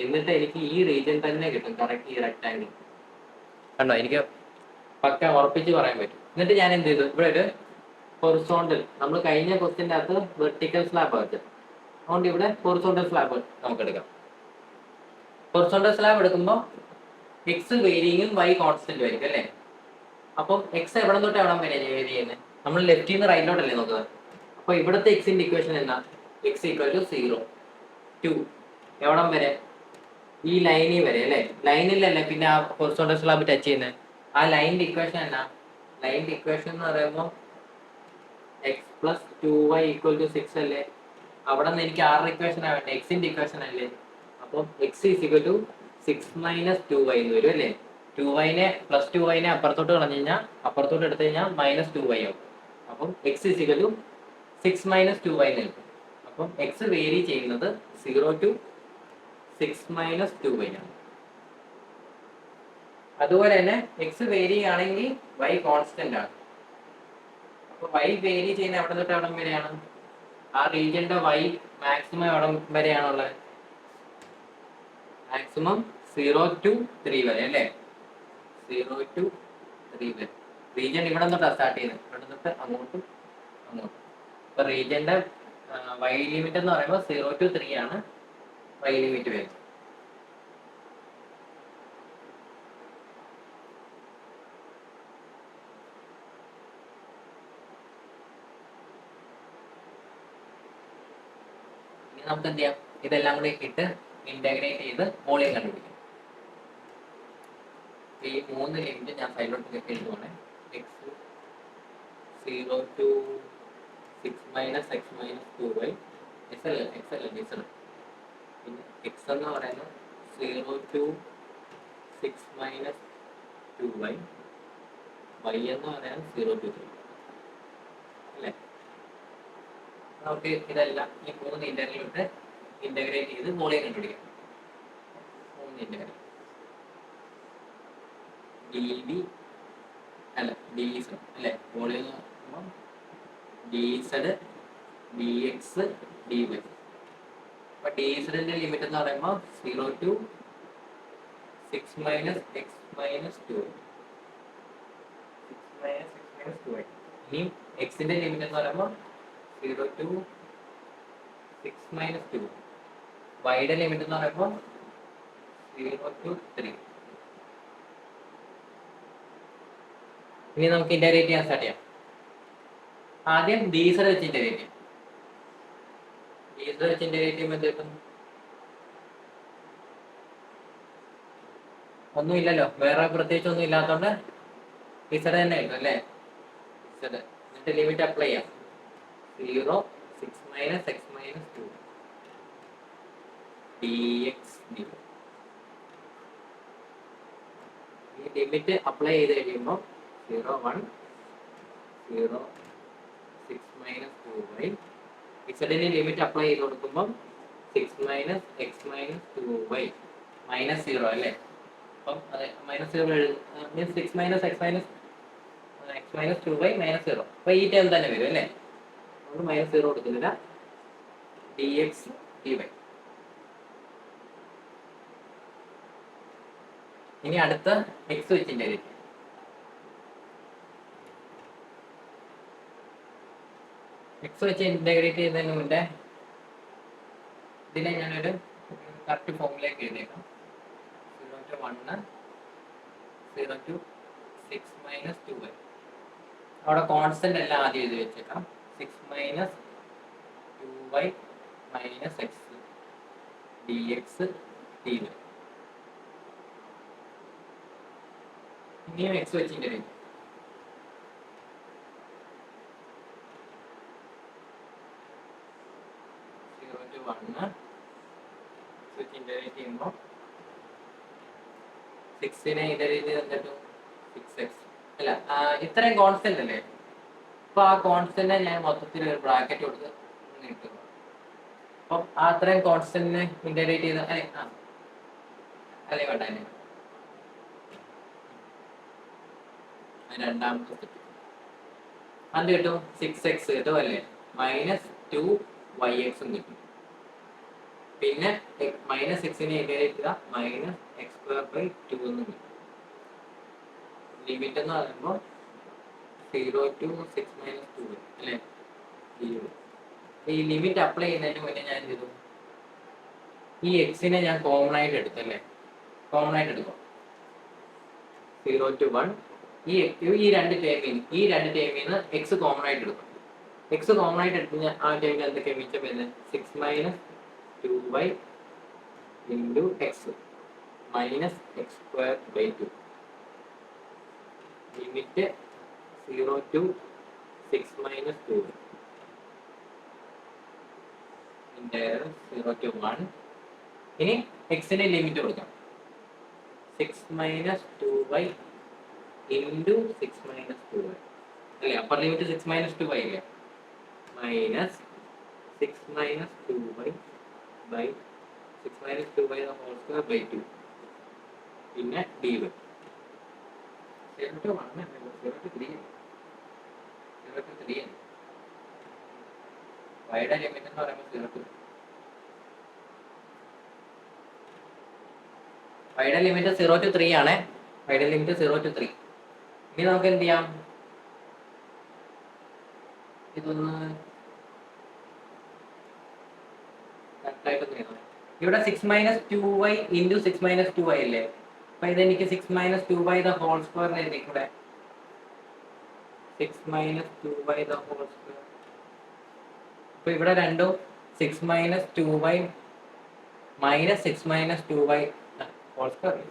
എന്നിട്ട് എനിക്ക് ഈ റീജിയൻ തന്നെ കിട്ടും, കറക്റ്റ് ഈ റെക്ടാങ്കിൾ കണ്ടോ. എനിക്ക് പക്ക ഉറപ്പിച്ച് പറയാൻ പറ്റും. എന്നിട്ട് ഞാൻ എന്ത് ചെയ്തു, ഇവിടെ ഒരു ഹൊറിസോണ്ടൽ, നമ്മൾ കഴിഞ്ഞ ക്വസ്റ്റ്യൻ്റെ അകത്ത് വെർട്ടിക്കൽ സ്ലാബ് വെച്ചത്, അതുകൊണ്ട് ഇവിടെ ഹൊറിസോണ്ടൽ സ്ലാബ് നമുക്ക് എടുക്കാം. ഹൊറിസോണ്ടൽ സ്ലാബ് എടുക്കുമ്പോൾ എക്സ് വേരിയിങ്ങും വൈ കോൺസ്റ്റന്റ് ആയിരിക്കും അല്ലേ. അപ്പം എക്സ് എവിടെ തൊട്ട് എവിടെ വരെ വേരി ചെയ്യുന്നത്, നമ്മൾ ലെഫ്റ്റിൽ നിന്ന് റൈറ്റിലോട്ടല്ലേ നോക്കുക. അപ്പോൾ ഇവിടുത്തെ എക്സിന്റെ ഇക്വേഷൻ എന്താ, എക്സ് ഈക്വൽ ടു 0 to എവിടം വരെ, ഈ ലൈനിൽ വരെ അല്ലേ. ലൈനിലല്ലേ പിന്നെ ആ ഹൊറിസോണ്ടൽ സ്ലാബ് ടച്ച് ചെയ്യുന്നത്. ആ ലൈനിന്റെ ഇക്വേഷൻ എന്നാ, ലൈനിന്റെ ഇക്വേഷൻ എന്ന് പറയുമ്പോൾ X plus 2y equal to 6 അല്ലേ. അവിടെ നിന്ന് എനിക്ക് ആറ് ഇക്വേഷനാണ് വേണ്ടത്, എക്സിന്റെ ഇക്വേഷൻ അല്ലേ. അപ്പം x is equal to 6 minus 2y എന്ന് വരും അല്ലേ. 2y പ്ലസ് 2y അപ്പുറത്തോട്ട് കളഞ്ഞു കഴിഞ്ഞാൽ, അപ്പുറത്തോട്ട് എടുത്തു കഴിഞ്ഞാൽ മൈനസ് 2y ആവും. അപ്പം x is equal to 6 minus 2y എന്ന് കിട്ടും. അപ്പം എക്സ് വേരി ചെയ്യുന്നത് 0 to 6 മൈനസ് 2y ആണ്. അതുപോലെ തന്നെ എക്സ് വേരി ആണെങ്കിൽ y കോൺസ്റ്റന്റ് ആണ്. അപ്പോൾ y വേരി ചെയ്യുന്ന എവിടെ തൊട്ട് എവിടം വരെയാണ്, ആ റീജിയന്റെ y മാക്സിമം എവിടെ വരെയാണുള്ളത്? മാക്സിമം 0 to 3 വരെ അല്ലേ? 0 to 3 വരെ. റീജിയൻ ഇവിടെ നിന്നിട്ടാണ് സ്റ്റാർട്ട് ചെയ്യുന്നത്, ഇവിടെ നിന്നിട്ട് അങ്ങോട്ടും അങ്ങോട്ടും. അപ്പൊ റീജിയന്റെ y ലിമിറ്റ് എന്ന് പറയുമ്പോൾ 0 to 3 ആണ് y ലിമിറ്റ് വരുന്നത്. ഇനി നമുക്ക് എന്ത് ചെയ്യാം? ഇതെല്ലാം കൂടി ഇട്ട് ഇന്റഗ്രേറ്റ് ചെയ്ത് വോളിയം കണ്ടുപിടിക്കാം. ഈ 3 ലിമിറ്റ് ഞാൻ സൈഡിലോട്ട് എഴുതുവാണ്. X 0 to 6 minus x minus 2y x അല്ല ഇസഡ്. പിന്നെ എക്സ് എന്ന് പറയുന്നത് 0 to 6 minus 2y, y എന്ന് പറയുന്നത് 0 to 3 അല്ലേ? നമുക്ക് ഇതെല്ലാം ഈ 3 ഇന്റഗ്രലിലോട്ട് ഇന്റഗ്രേറ്റ് ചെയ്ത് വോളിയം കണ്ടുപിടിക്കാം. 3 ഇന്റഗ്രൽ dv അല്ല dz അല്ലേ? വോളിയം എന്ന് പറയുമ്പോൾ dz dx dy. അപ്പൊ dzന്റെ ലിമിറ്റ് എന്ന് പറയുമ്പോൾ 0 to 6 minus x minus 2y. 6 minus x minus 2y. ഇനി x ന്റെ ലിമിറ്റ് എന്ന് പറയുമ്പോൾ 0 to 6 minus 2. y യുടെ ലിമിറ്റ് എന്ന് പറയുമ്പോൾ 0 to 3. ഇനി നമുക്ക് ഇന്റഗ്രേറ്റ് ചെയ്യാൻ സ്റ്റാർട്ട് ചെയ്യാം. ആദ്യം dz വെച്ച് ഇന്റഗ്രേറ്റ് ചെയ്യാം. dz വെച്ച് ഇന്റഗ്രേറ്റ് ചെയ്യുമ്പോൾ എന്ത് കിട്ടും? ഒന്നുമില്ലല്ലോ, വേറെ പ്രത്യേകിച്ച് ഒന്നും ഇല്ലാത്തതുകൊണ്ട് z തന്നെ കിട്ടും അല്ലേ? z എന്നിട്ട് ലിമിറ്റ് അപ്ലൈ ചെയ്യാം. 0 6 minus x minus 2 dx dy. ഈ ലിമിറ്റ് അപ്ലൈ ചെയ്ത് കഴിയുമ്പോൾ 0 1 0 6 minus 2y. ഇസഡിന് ലിമിറ്റ് അപ്ലൈ ചെയ്ത് കൊടുക്കുമ്പോൾ 6 minus x minus 2y minus 0 അല്ലേ? അപ്പം അതെ minus 0 means 6 minus x minus 2y minus 0. അപ്പൊ ഈ ടേം തന്നെ വരും അല്ലേ? നമ്മൾ മൈനസ് 0 കൊടുക്കുന്നില്ല. dx dy. ഇനി അടുത്ത x വെച്ച് ഇന്റഗ്രേറ്റ് ചെയ്യാം. x വെച്ച് ഇന്റഗ്രേറ്റ് ചെയ്യുന്നതിന് മുന്നേ ഇതിനെ ഞാനൊരു കറക്റ്റ് ഫോമിലേക്ക് എഴുതിയേക്കാം. 0 to 1 0 to 6 minus 2y. അവിടെ കോൺസ്റ്റന്റ് എല്ലാം ആദ്യം എഴുതി വെച്ചേക്കാം. 6 minus 2y minus x dx dy. ഇനിയും x വെച്ച് ഇന്റഗ്രേറ്റ് ചെയ്യാം. 0 to 1 വെച്ച് ഇന്റഗ്രേറ്റ് ചെയ്യുമ്പോൾ 6നെ ഇന്റഗ്രേറ്റ് ചെയ്തിട്ട് 6x അല്ല ഇത്രയും കോൺസ്റ്റന്റ് അല്ലേ? അപ്പൊ ആ കോൺസ്റ്റന്റിനെ ഞാൻ മൊത്തത്തിൽ ഒരു ബ്രാക്കറ്റ് കൊടുത്ത് ഇട്ടു. അപ്പം ആ അത്രയും കോൺസ്റ്റന്റിനെ ഇന്റഗ്രേറ്റ് ചെയ്ത് അല്ലേ വേണ്ട തന്നെ രണ്ടാമത്തെ സ്റ്റെപ്പ് അത് കിട്ടും. 6x കിട്ടും അല്ലേ? മൈനസ് 2yx കിട്ടും. പിന്നെ മൈനസ് 6നെ ഇന്റഗ്രേറ്റ് ചെയ്താൽ മൈനസ് x²/2 എന്ന് കിട്ടും. ലിമിറ്റ് എന്ന് പറയുമ്പോൾ 0 to 6 minus 2 അല്ലേ? ഈ ലിമിറ്റ് അപ്ലൈ ചെയ്യുന്നതിന് മുന്നേ ഞാൻ എന്ത് ചെയ്തു? ഈ എക്സിനെ ഞാൻ കോമൺ ആയിട്ട് എടുത്തു അല്ലേ? കോമൺ ആയിട്ട് എടുക്കും. 0 to 1 ഈ രണ്ട് ടേമിൽ നിന്ന് എക്സ് കോമൺ ആയിട്ട് എടുക്കും. എക്സ് കോമൺ ആയിട്ട് എടുത്ത് ആ ടേമിൽ എന്തൊക്കെ മിച്ചം വരുന്നത്? 6 minus 2y into x minus x²/2. Limit 0 to 6 minus 2 integral 0 to 1. ഇനി എക്സിന്റെ ലിമിറ്റ് കൊടുക്കാം. 6 minus 2y into 6 minus 2y അല്ലേ? അപ്പർ ലിമിറ്റ് 6 minus 2y അല്ലേ? Minus 6 minus 2y by 6 minus 2y the whole square by 2. പിന്നെ dy 0 to 1 0 to 3 0 to 3 വൈയുടെ limit എന്ന് പറയുമ്പോൾ 0 to വൈയുടെ ലിമിറ്റ് 0 to 3 ആണ്. വൈയുടെ ലിമിറ്റ് 0 to 3. ഇനി നമുക്ക് എന്ത് ചെയ്യാം, ഇതൊന്ന് ഇവിടെ 6 - 2y × 6 - 2y അല്ലേ. അപ്പൊ ഇതെനിക്ക് 6 - 2y the whole square എഴുതിക്കൂടെ. 6 - 2y the whole square. അപ്പൊ ഇവിടെ രണ്ടും 6 - 2y - 6 - 2y whole square.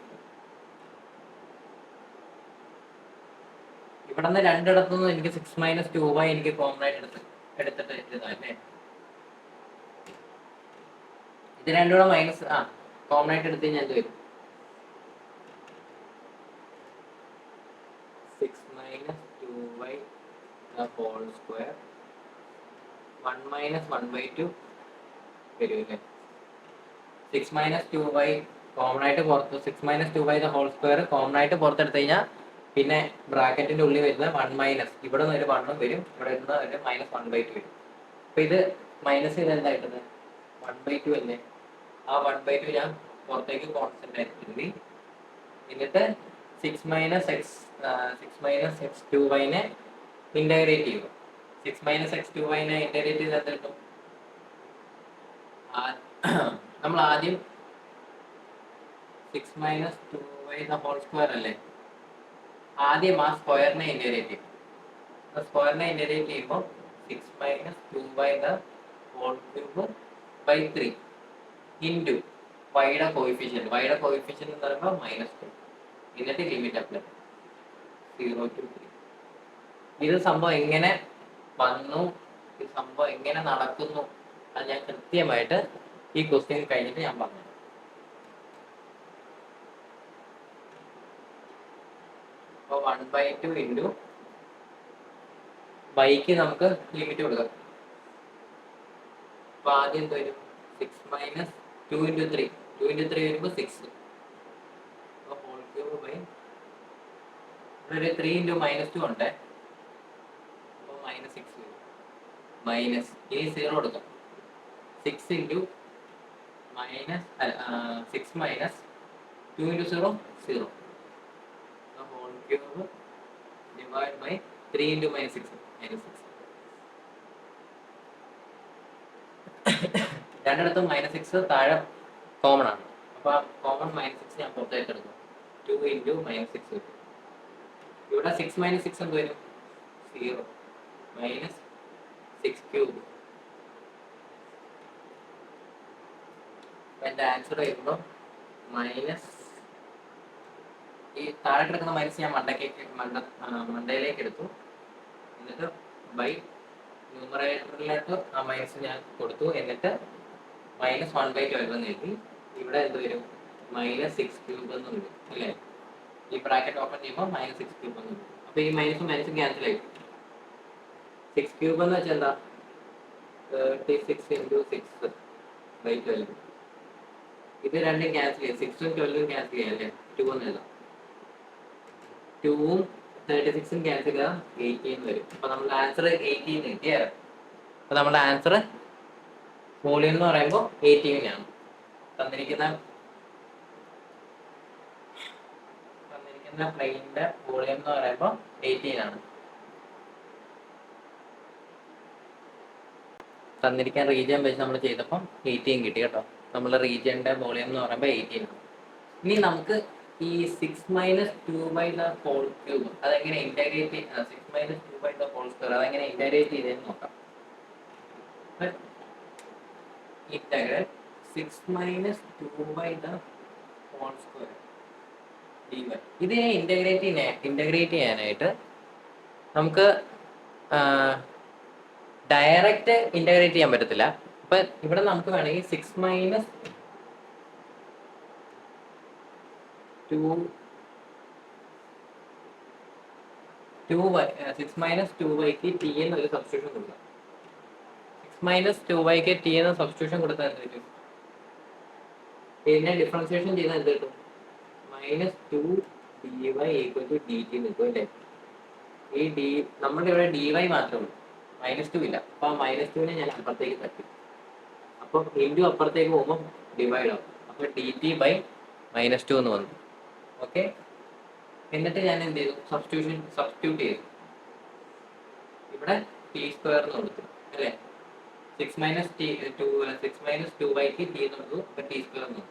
ഇവിടെ നിന്ന് രണ്ടിടത്തുനിന്ന് എനിക്ക് 6 - 2y എനിക്ക് കോമൺ ആയിട്ട് എടുത്തിട്ട് എഴുതാല്ലേ. ഇത് രണ്ടും കൂടെ മൈനസ് കോമൺ ആയിട്ട് എടുത്ത് കഴിഞ്ഞാൽ എന്ത് വരും, 6 - 2y the whole square 1 - 1/2 വരും അല്ലേ. 6 - 2y കോമൺ ആയിട്ട് പുറത്ത് 6 - 2y the whole square common ആയിട്ട് പുറത്തെടുത്ത് കഴിഞ്ഞാൽ പിന്നെ ബ്രാക്കറ്റിന്റെ ഉള്ളിൽ വരുന്ന 1 - ഇവിടെ നിന്ന് ഒരു 1 വരും, ഇവിടെ നിന്ന് ഒരു -1/2 വരും. അപ്പൊ ഇത് മൈനസ് ചെയ്ത് എന്തായിട്ടത് 1/2 അല്ലേ. ആ 1/2 ഞാൻ പുറത്തേക്ക് കോൺസ്റ്റന്റ് ആയിട്ട് എഴുതി. എന്നിട്ട് 6 - x2y നെ ഇന്റഗ്രേറ്റ് ചെയ്യും. 6 - x2y നെ ഇന്റഗ്രേറ്റ് ചെയ്ത് എന്ത് കിട്ടും, നമ്മൾ ആദ്യം 6 - 2y the whole square അല്ലേ, ആദ്യം ആ സ്ക്വയറിനെ ഇന്റഗ്രേറ്റ് ചെയ്യും. സ്ക്വയറിനെ ഇന്റഗ്രേറ്റ് ചെയ്യുമ്പോൾ 6 - 2y the whole cube by 3 into വൈയുടെ കോയിഫിഷ്യന്റ് എന്ന് പറയുമ്പോൾ -2. എന്നിട്ട് ലിമിറ്റ് അപ്ലൈ 0 to 3. ഇത് സംഭവം എങ്ങനെ വന്നു, ഈ സംഭവം എങ്ങനെ നടക്കുന്നു, അത് ഞാൻ കൃത്യമായിട്ട് ഈ ക്വസ്റ്റ്യൻ കഴിഞ്ഞിട്ട് ഞാൻ പറഞ്ഞു. അപ്പോൾ 1/2 ഇൻറ്റു വൈക്ക് നമുക്ക് ലിമിറ്റ് കൊടുക്കാം. അപ്പൊ ആദ്യം എന്ത് വരും, 6 - 2 × 3 2 × 3 വരുമ്പോൾ 6. അപ്പോൾ ഹോൾ ക്യൂബ് ബൈ ഒരു 3 × -2 ഉണ്ട്. അപ്പോൾ -6 വരും. മൈനസ് ഇനി 0 കൊടുക്കാം. 6 × -6 - 2 × 0 0. Whole cube divide by 3 × -6 -6. രണ്ടിടത്തും -6 താഴെ കോമൺ ആണ്. അപ്പൊ കോമൺ -6 ഞാൻ പുറത്തേക്ക് എടുക്കും. 2 × -6 വരും. ഇവിടെ 6 - 6 എന്ത് വരും, 0 -6³ എന്റെ ആൻസർ വരുമ്പോൾ മൈനസ് ഈ താഴെ കിടക്കുന്ന മൈനസ് ഞാൻ മണ്ടയിലേക്ക് എടുത്തു. എന്നിട്ട് ബൈ ന്യൂമറേറ്ററിലേക്ക് ആ മൈനസ് ഞാൻ കൊടുത്തു. എന്നിട്ട് -1/12 എന്ന് എഴുതി. ഇവിടെ എന്ത് വരും, -6³ എന്ന് വരും അല്ലേ. ഈ ബ്രാക്കറ്റ് ഓപ്പൺ ചെയ്യുമ്പോൾ -6³ എന്ന് വരും. അപ്പൊ ഈ മൈനസും ക്യാൻസൽ ആയി. 6³ എന്ന് വെച്ചാൽ എന്താ, 36 × 6/12. ഇത് രണ്ടും ക്യാൻസൽ ചെയ്യാം, 6 ഉം 12 ഉം ക്യാൻസൽ ചെയ്യാം അല്ലേ. 2 എന്ന് എഴുതാം. 2 ഉം 36 ഉം ക്യാൻസൽ ചെയ്താൽ 18 വരും. അപ്പൊ നമ്മുടെ ആൻസർ 18 കിട്ടിയാൽ അപ്പൊ നമ്മുടെ ആൻസർ വോളിയം എന്ന് പറയുമ്പോൾ 18 ആണ്. തന്നിരിക്കുന്ന പ്ലെയിനിന്റെ വോളിയം എന്ന് പറയുമ്പോൾ 18 ആണ്. തന്നിരിക്കുന്ന റീജിയൻ വെച്ച് നമ്മൾ ചെയ്തപ്പോൾ 18 കിട്ടി കേട്ടോ. നമ്മളെ റീജിയന്റെ വോളിയം എന്ന് പറയുമ്പോൾ 18 ആണ്. ഇനി നമുക്ക് ഈ 6 - 2y the whole cube അതെങ്ങനെ integrate 6 - 2y the whole square അതെങ്ങനെ ഇന്റഗ്രേറ്റ് ചെയ്തെന്ന് നോക്കാം. Integral 6 - 2y the whole square dy. ഇതിനെ ഇന്റഗ്രേറ്റ് ചെയ്യാനായിട്ട് നമുക്ക് ഡയറക്റ്റ് ഇന്റഗ്രേറ്റ് ചെയ്യാൻ പറ്റത്തില്ല. അപ്പൊ ഇവിടെ നമുക്ക് വേണമെങ്കിൽ 6 - 2y t എന്നൊരു സബ്സ്റ്റിറ്റ്യൂഷൻ കൊടുക്കാം. 6 - 2y t എന്ന സബ്സ്റ്റിറ്റ്യൂഷൻ കൊടുത്താൽ എന്ത് കിട്ടും, ഇതിനെ ഡിഫറൻസിയേഷൻ ചെയ്താൽ എന്ത് കിട്ടും, -2dy = dt നിൽക്കും അല്ലേ. ഈ നമ്മുടെ ഇവിടെ dy മാത്രമേ ഉള്ളൂ. -2 ഇല്ല. അപ്പൊ ആ -2 ഞാൻ അപ്പുറത്തേക്ക് തട്ടി. അപ്പൊ ഇൻറ്റു അപ്പുറത്തേക്ക് പോകുമ്പോൾ ഡിവൈഡ് ആവും. അപ്പൊ dt/-2 എന്ന് വന്നു. ഓക്കെ, എന്നിട്ട് ഞാൻ എന്ത് ചെയ്തു? സബ്സ്റ്റിറ്റ്യൂട്ട് ചെയ്തു. ഇവിടെ t² എന്ന് കൊടുത്തു അല്ലേ? 6 - 2/t എന്ന് കൊടുത്തു. അപ്പൊ t² എന്ന് വന്നു.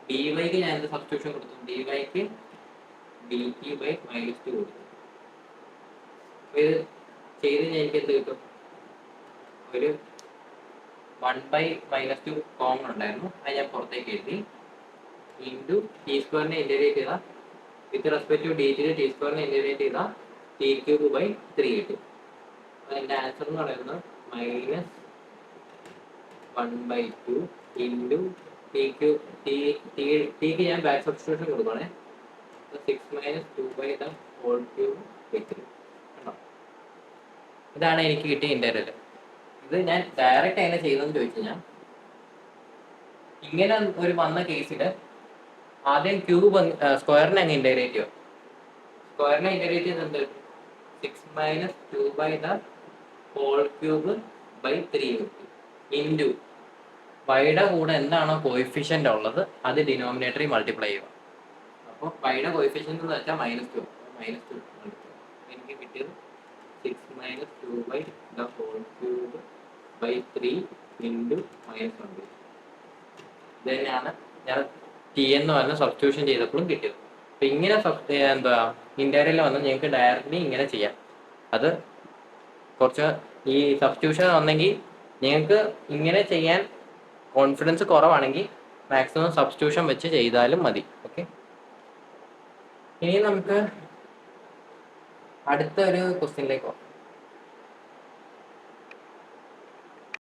dy ഞാൻ എന്ത് സബ്സ്റ്റിറ്റ്യൂഷൻ കൊടുത്തു? dy dt/-2 കൊടുത്തു. അപ്പൊ ഇത് ചെയ്ത് കഴിഞ്ഞാൽ എനിക്ക് എന്ത് കിട്ടും? ഒരു 1/-2 കോമൺ ഉണ്ടായിരുന്നു, അത് ഞാൻ പുറത്തേക്ക് എഴുതി. ഇൻറ്റു t² ഇന്റഗ്രേറ്റ് ചെയ്താൽ with respect to dt t² integrate ചെയ്താൽ t³/3 കിട്ടും. അപ്പൊ അതിന്റെ ആൻസർ എന്ന് പറയുന്നത് -1/2 ഇൻറ്റു ടിക്ക് ഞാൻ ബാക്ക് സബ്സ്റ്റിറ്റ്യൂഷൻ കൊടുക്കുകയാണെ. 6 - 2/3. ഇതാണ് എനിക്ക് കിട്ടിയ ഇന്റഗ്രൽ. ഇത് ഞാൻ ഡയറക്റ്റ് എങ്ങനെ ചെയ്തെന്ന് ചോദിച്ചു കഴിഞ്ഞാൽ, ഇങ്ങനെ ഒരു വന്ന കേസിൽ ആദ്യം ക്യൂബ് സ്ക്വയറിനെ അങ്ങ് ഇന്റഗ്രേറ്റ് ചെയ്യും. സ്ക്വയറിനെ ഇന്റഗ്രേറ്റ് ചെയ്യുന്നത് 6 - 2/3 ഇൻറ്റു വൈയുടെ കൂടെ എന്താണോ കോയിഫിഷ്യന്റ് ഉള്ളത് അത് ഡിനോമിനേറ്ററിൽ മൾട്ടിപ്ലൈ ചെയ്യുക. അപ്പോൾ വൈയുടെ കോയിഫിഷ്യന്റ് എന്ന് വെച്ചാൽ -2. -2 എനിക്ക് കിട്ടിയത് 6 - 2/3 ഇൻറ്റു -1. ഇത് തന്നെയാണ് ഞാൻ ടി എന്ന് പറഞ്ഞ സബ്സ്റ്റിറ്റ്യൂഷൻ ചെയ്തപ്പോഴും കിട്ടിയത്. അപ്പൊ ഇങ്ങനെ എന്താ ഇന്റഗ്രൽ വന്ന് നിങ്ങൾക്ക് ഡയറക്റ്റ്ലി ഇങ്ങനെ ചെയ്യാം. അത് കുറച്ച് ഈ സബ്സ്റ്റിറ്റ്യൂഷൻ വന്നെങ്കിൽ നിങ്ങൾക്ക് ഇങ്ങനെ ചെയ്യാൻ കോൺഫിഡൻസ് കുറവാണെങ്കിൽ മാക്സിമം സബ്സ്റ്റിറ്റ്യൂഷൻ വെച്ച് ചെയ്താലും മതി. ഓക്കെ, ഇനി നമുക്ക് അടുത്ത ഒരു ക്വസ്റ്റ്യനിലേക്ക് പോകാം.